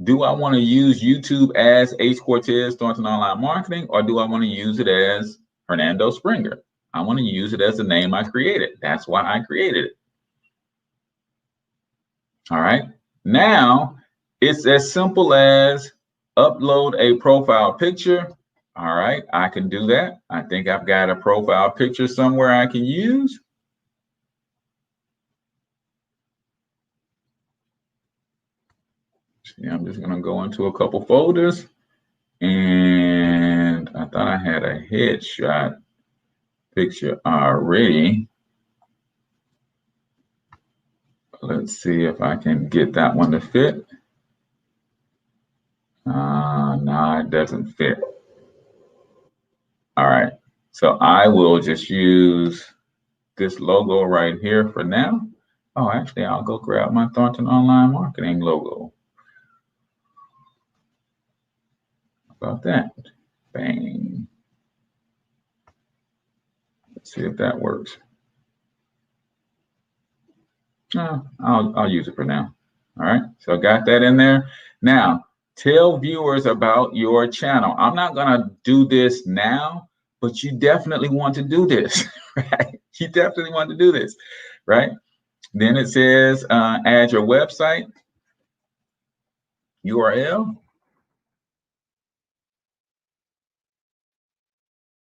Do I want to use YouTube as H. Cortez Thornton Online Marketing, or do I want to use it as Hernando Springer? I want to use it as the name I created. That's why I created it. All right. Now it's as simple as upload a profile picture. All right, I can do that. I think I've got a profile picture somewhere I can use. See, I'm just going to go into a couple folders, and I thought I had a headshot picture already. Let's see if I can get that one to fit. No, it doesn't fit. All right, so I will just use this logo right here for now. Oh, actually, I'll go grab my Thornton Online Marketing logo. How about that? Bang. Let's see if that works. I'll use it for now. All right, so got that in there. Now, tell viewers about your channel. I'm not gonna do this now, but you definitely want to do this, right? You definitely want to do this, right? Then it says add your website URL.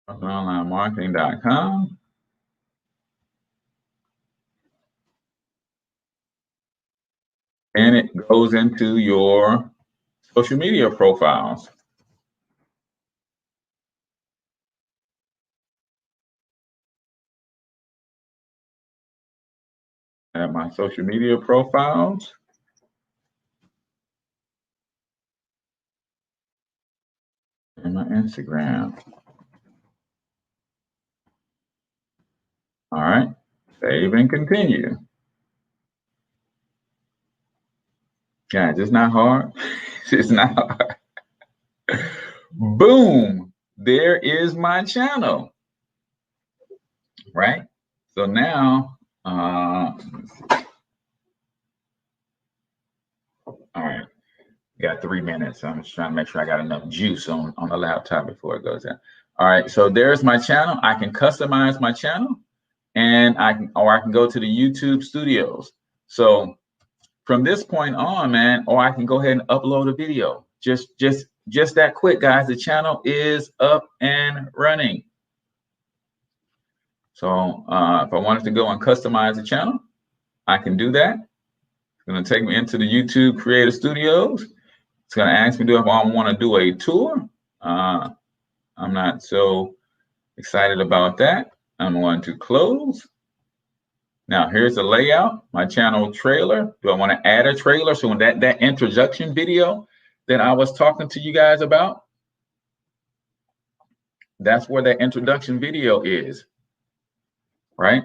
onlinemarketing.com. And it goes into your social media profiles. And my social media profiles. And my Instagram. All right, save and continue. Guys, it's not hard. It's not hard. Boom, there is my channel, right? So now, all right, got 3 minutes. I'm just trying to make sure I got enough juice on the laptop before it goes in. All right, so there's my channel. I can customize my channel, and I can go to the YouTube studios. So from this point on, man, or I can go ahead and upload a video. Just that quick, guys. The channel is up and running. So if I wanted to go and customize the channel, I can do that. It's going to take me into the YouTube Creator Studios. It's going to ask me if I want to do a tour. I'm not so excited about that. I'm going to close. Now here's the layout, my channel trailer. Do I want to add a trailer? So when that introduction video that I was talking to you guys about, that's where that introduction video is, right?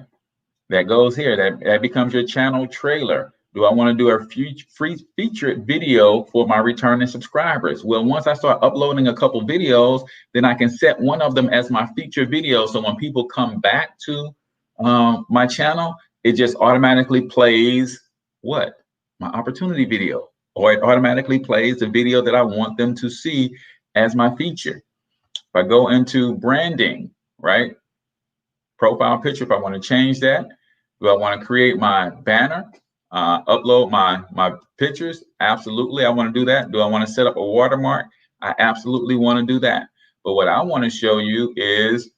That goes here, that becomes your channel trailer. Do I want to do a free featured video for my returning subscribers? Well, once I start uploading a couple videos, then I can set one of them as my featured video. So when people come back to my channel, it just automatically plays what? My opportunity video, or it automatically plays the video that I want them to see as my feature. If I go into branding, right? Profile picture, if I want to change that, do I want to create my banner, upload my pictures? Absolutely, I want to do that. Do I want to set up a watermark? I absolutely want to do that. But what I want to show you is,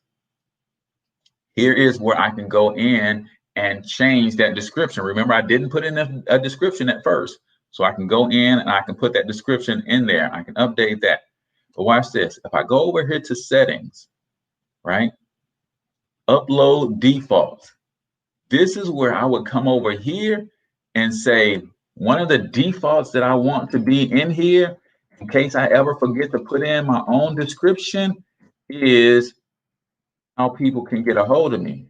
here is where I can go in and change that description. Remember, I didn't put in a description at first. So I can go in and I can put that description in there. I can update that. But watch this. If I go over here to settings, right? Upload defaults. This is where I would come over here and say, one of the defaults that I want to be in here, in case I ever forget to put in my own description, is how people can get a hold of me.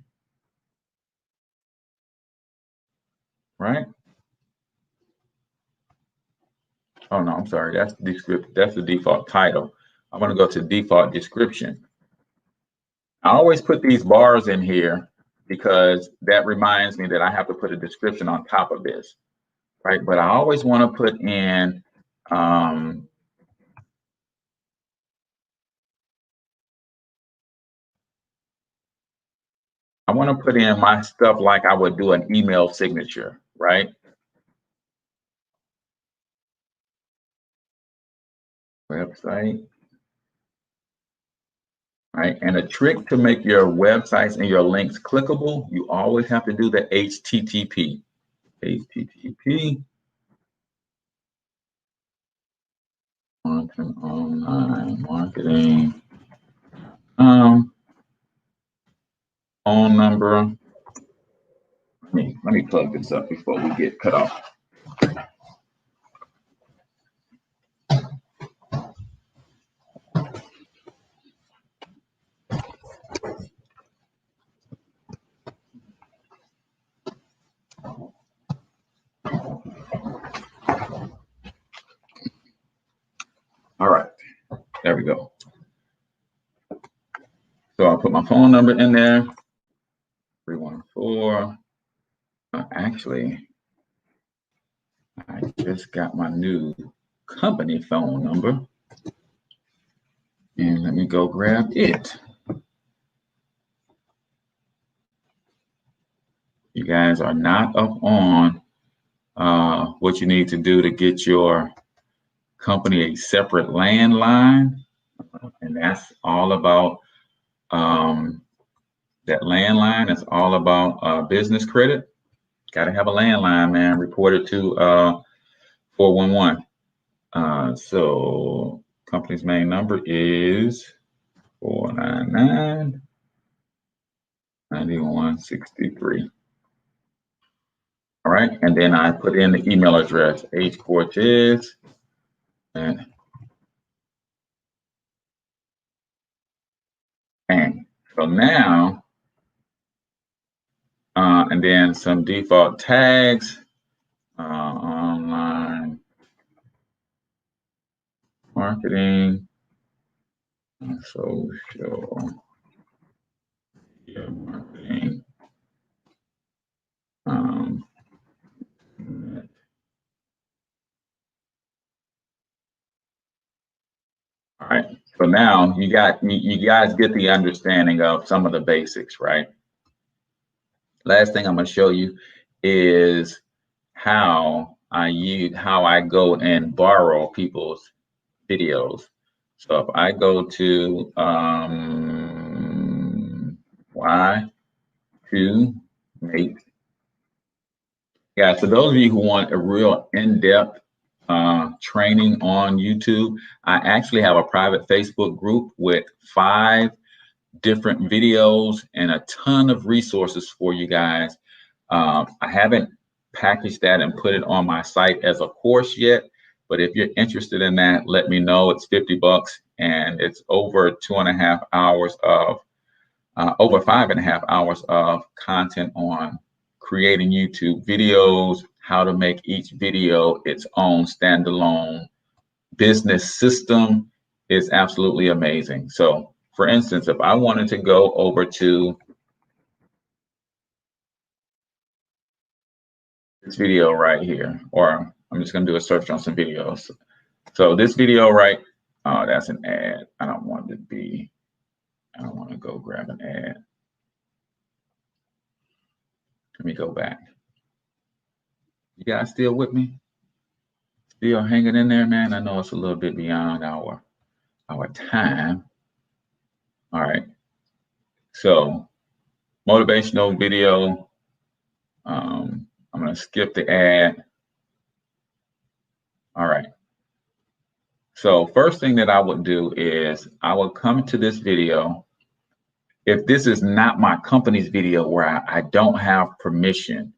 Right? Oh no, I'm sorry. That's the description. That's the default title. I'm going to go to default description. I always put these bars in here because that reminds me that I have to put a description on top of this, right? But I always want to put in I want to put in my stuff like I would do an email signature, right? website. Right, and a trick to make your websites and your links clickable, you always have to do the HTTP. HTTP. Content online marketing. Phone number. Let me plug this up before we get cut off. All right, there we go. So I'll put my phone number in there, 314. Actually, I just got my new company phone number. And let me go grab it. You guys are not up on what you need to do to get your company a separate landline. And that's all about that landline is all about business credit. Got to have a landline, man. Report it to 411. So company's main number is 499-9163. All right, and then I put in the email address, hcortez, and so now, and then some default tags, online marketing, social media marketing, all right. So now you guys get the understanding of some of the basics, right? Last thing I'm going to show you is how I go and borrow people's videos. So if I go to Y2Make, yeah. So those of you who want a real in-depth training on YouTube, I actually have a private Facebook group with 5 different videos and a ton of resources for you guys. I haven't packaged that and put it on my site as a course yet, but if you're interested in that, let me know. It's $50 and it's over 2.5 hours of over 5.5 hours of content on creating YouTube videos, how to make each video its own standalone business system. Is absolutely amazing. So for instance, if I wanted to go over to this video right here, or I'm just going to do a search on some videos. So this video, right? Oh, that's an ad. I don't want to go grab an ad. Let me go back. You guys still with me? Still hanging in there, man? I know it's a little bit beyond our time. All right. So motivational video. I'm going to skip the ad. All right. So first thing that I would do is I would come to this video. If this is not my company's video where I don't have permission,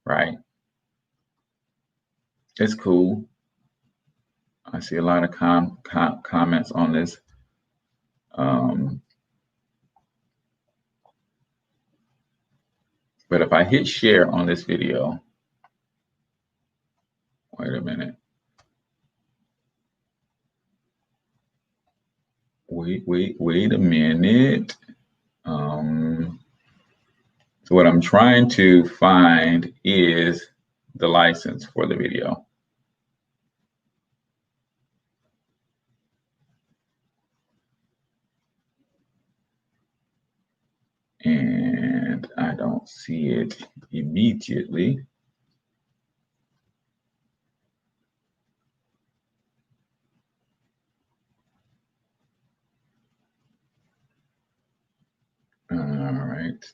right? It's cool. I see a lot of comments on this. But if I hit share on this video, wait a minute. Wait a minute. So what I'm trying to find is the license for the video. And I don't see it immediately. right.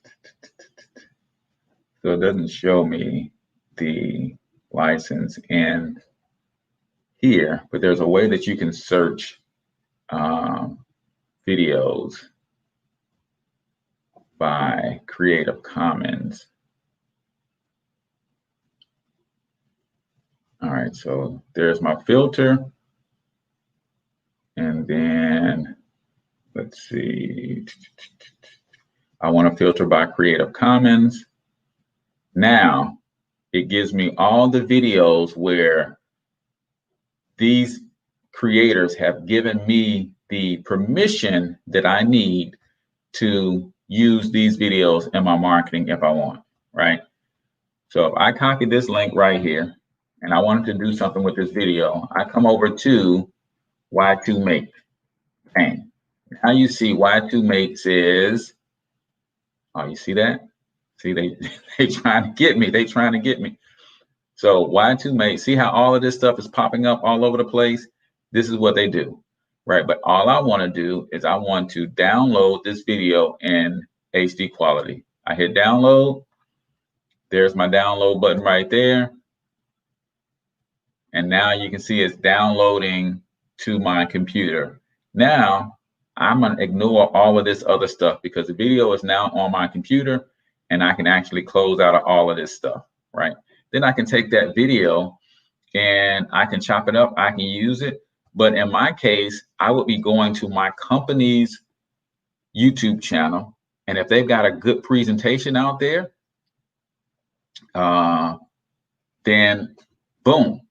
So it doesn't show me the license in here, but there's a way that you can search videos by Creative Commons. All right, so there's my filter. And then let's see. I want to filter by Creative Commons. Now it gives me all the videos where these creators have given me the permission that I need to use these videos in my marketing if I want, right? So if I copy this link right here and I wanted to do something with this video, I come over to Y2Make. Bang. Now you see Y2Make says, oh, you see that? See, they trying to get me. They trying to get me. So Y2Make, see how all of this stuff is popping up all over the place? This is what they do, right? But all I want to do is I want to download this video in HD quality. I hit download. There's my download button right there. And now you can see it's downloading to my computer. Now I'm going to ignore all of this other stuff because the video is now on my computer and I can actually close out of all of this stuff, right? Then I can take that video and I can chop it up. I can use it. But in my case, I would be going to my company's YouTube channel. And if they've got a good presentation out there, then boom.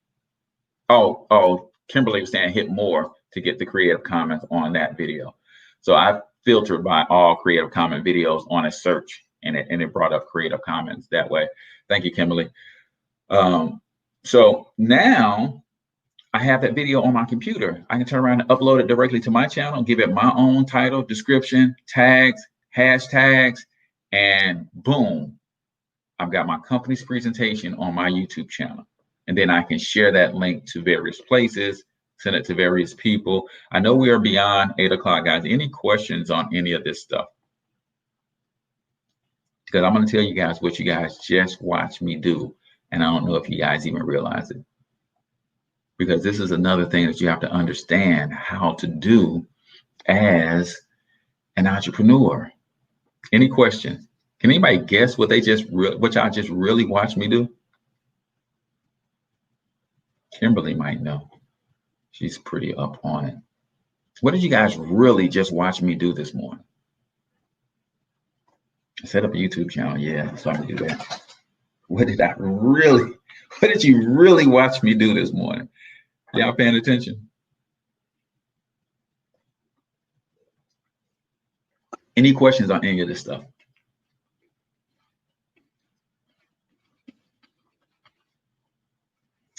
Oh, Kimberly was saying hit more to get the Creative Commons on that video. So I filtered by all Creative Commons videos on a search, and it brought up Creative Commons that way. Thank you, Kimberly. So now I have that video on my computer. I can turn around and upload it directly to my channel, give it my own title, description, tags, hashtags, and boom, I've got my company's presentation on my YouTube channel. And then I can share that link to various places, send it to various people. I know we are beyond 8 o'clock, guys. Any questions on any of this stuff? Because I'm going to tell you guys what you guys just watched me do. And I don't know if you guys even realize it. Because this is another thing that you have to understand how to do as an entrepreneur. Any questions? Can anybody guess what y'all just really watched me do? Kimberly might know. She's pretty up on it. What did you guys really just watch me do this morning? Set up a YouTube channel. Yeah, so I can do that. What did you really watch me do this morning? Y'all paying attention? Any questions on any of this stuff?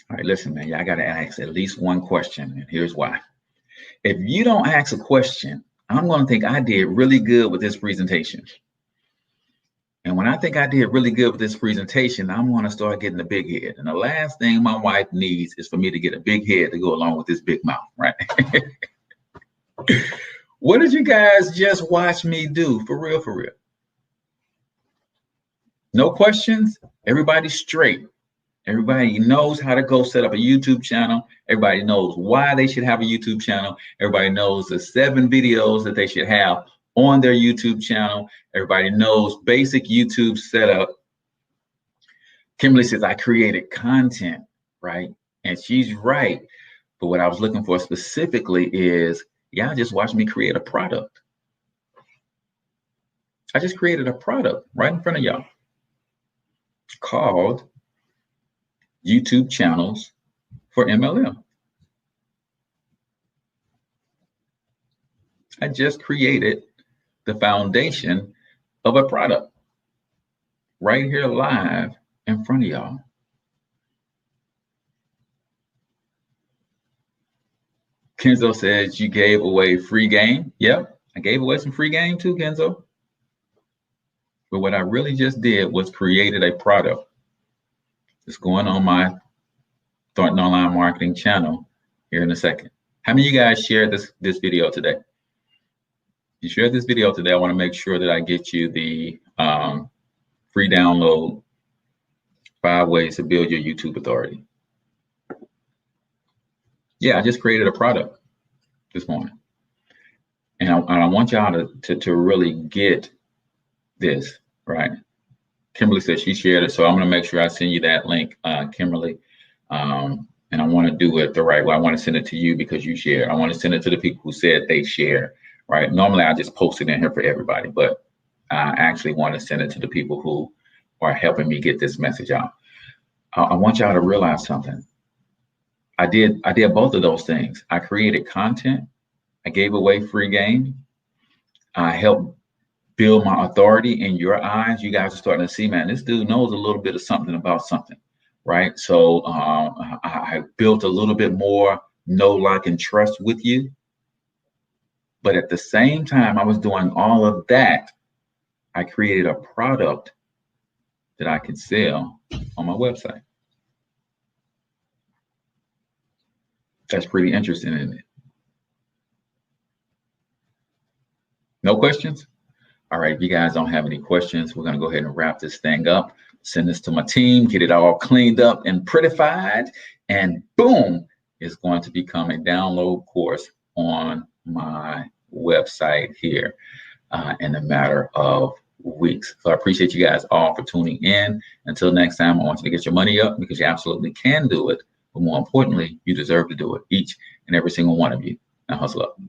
All right, listen, man, y'all got to ask at least one question, and here's why. If you don't ask a question, I'm going to think I did really good with this presentation. And when I think I did really good with this presentation, I'm going to start getting a big head. And the last thing my wife needs is for me to get a big head to go along with this big mouth, right? What did you guys just watch me do? For real, for real. No questions? Everybody straight. Everybody knows how to go set up a YouTube channel. Everybody knows why they should have a YouTube channel. Everybody knows the 7 videos that they should have on their YouTube channel. Everybody knows basic YouTube setup. Kimberly says, I created content, right? And she's right. But what I was looking for specifically is, y'all just watch me create a product. I just created a product right in front of y'all called YouTube channels for MLM. I just created the foundation of a product right here live in front of y'all. Kenzo says you gave away free game. Yep, I gave away some free game too, Kenzo. But what I really just did was created a product. It's going on my Thornton Online Marketing channel here in a second. How many of you guys shared this video today? If you shared this video today, I want to make sure that I get you the Free download, 5 ways to build your YouTube authority. Yeah, I just created a product this morning. And I want y'all to really get this, right? Kimberly said she shared it, so I'm going to make sure I send you that link, Kimberly. And I want to do it the right way. I want to send it to you because you share. I want to send it to the people who said they share, right? Normally, I just post it in here for everybody, but I actually want to send it to the people who are helping me get this message out. I want y'all to realize something. I did both of those things. I created content. I gave away free game. I helped build my authority in your eyes. You guys are starting to see, man, this dude knows a little bit of something about something, right? So I built a little bit more know, like, and trust with you. But at the same time I was doing all of that, I created a product that I could sell on my website. That's pretty interesting, isn't it? No questions? All right, if you guys don't have any questions, we're going to go ahead and wrap this thing up. Send this to my team, get it all cleaned up and prettified, and boom, it's going to become a download course on my website here in a matter of weeks. So I appreciate you guys all for tuning in. Until next time, I want you to get your money up because you absolutely can do it. But more importantly, you deserve to do it, each and every single one of you. Now hustle up.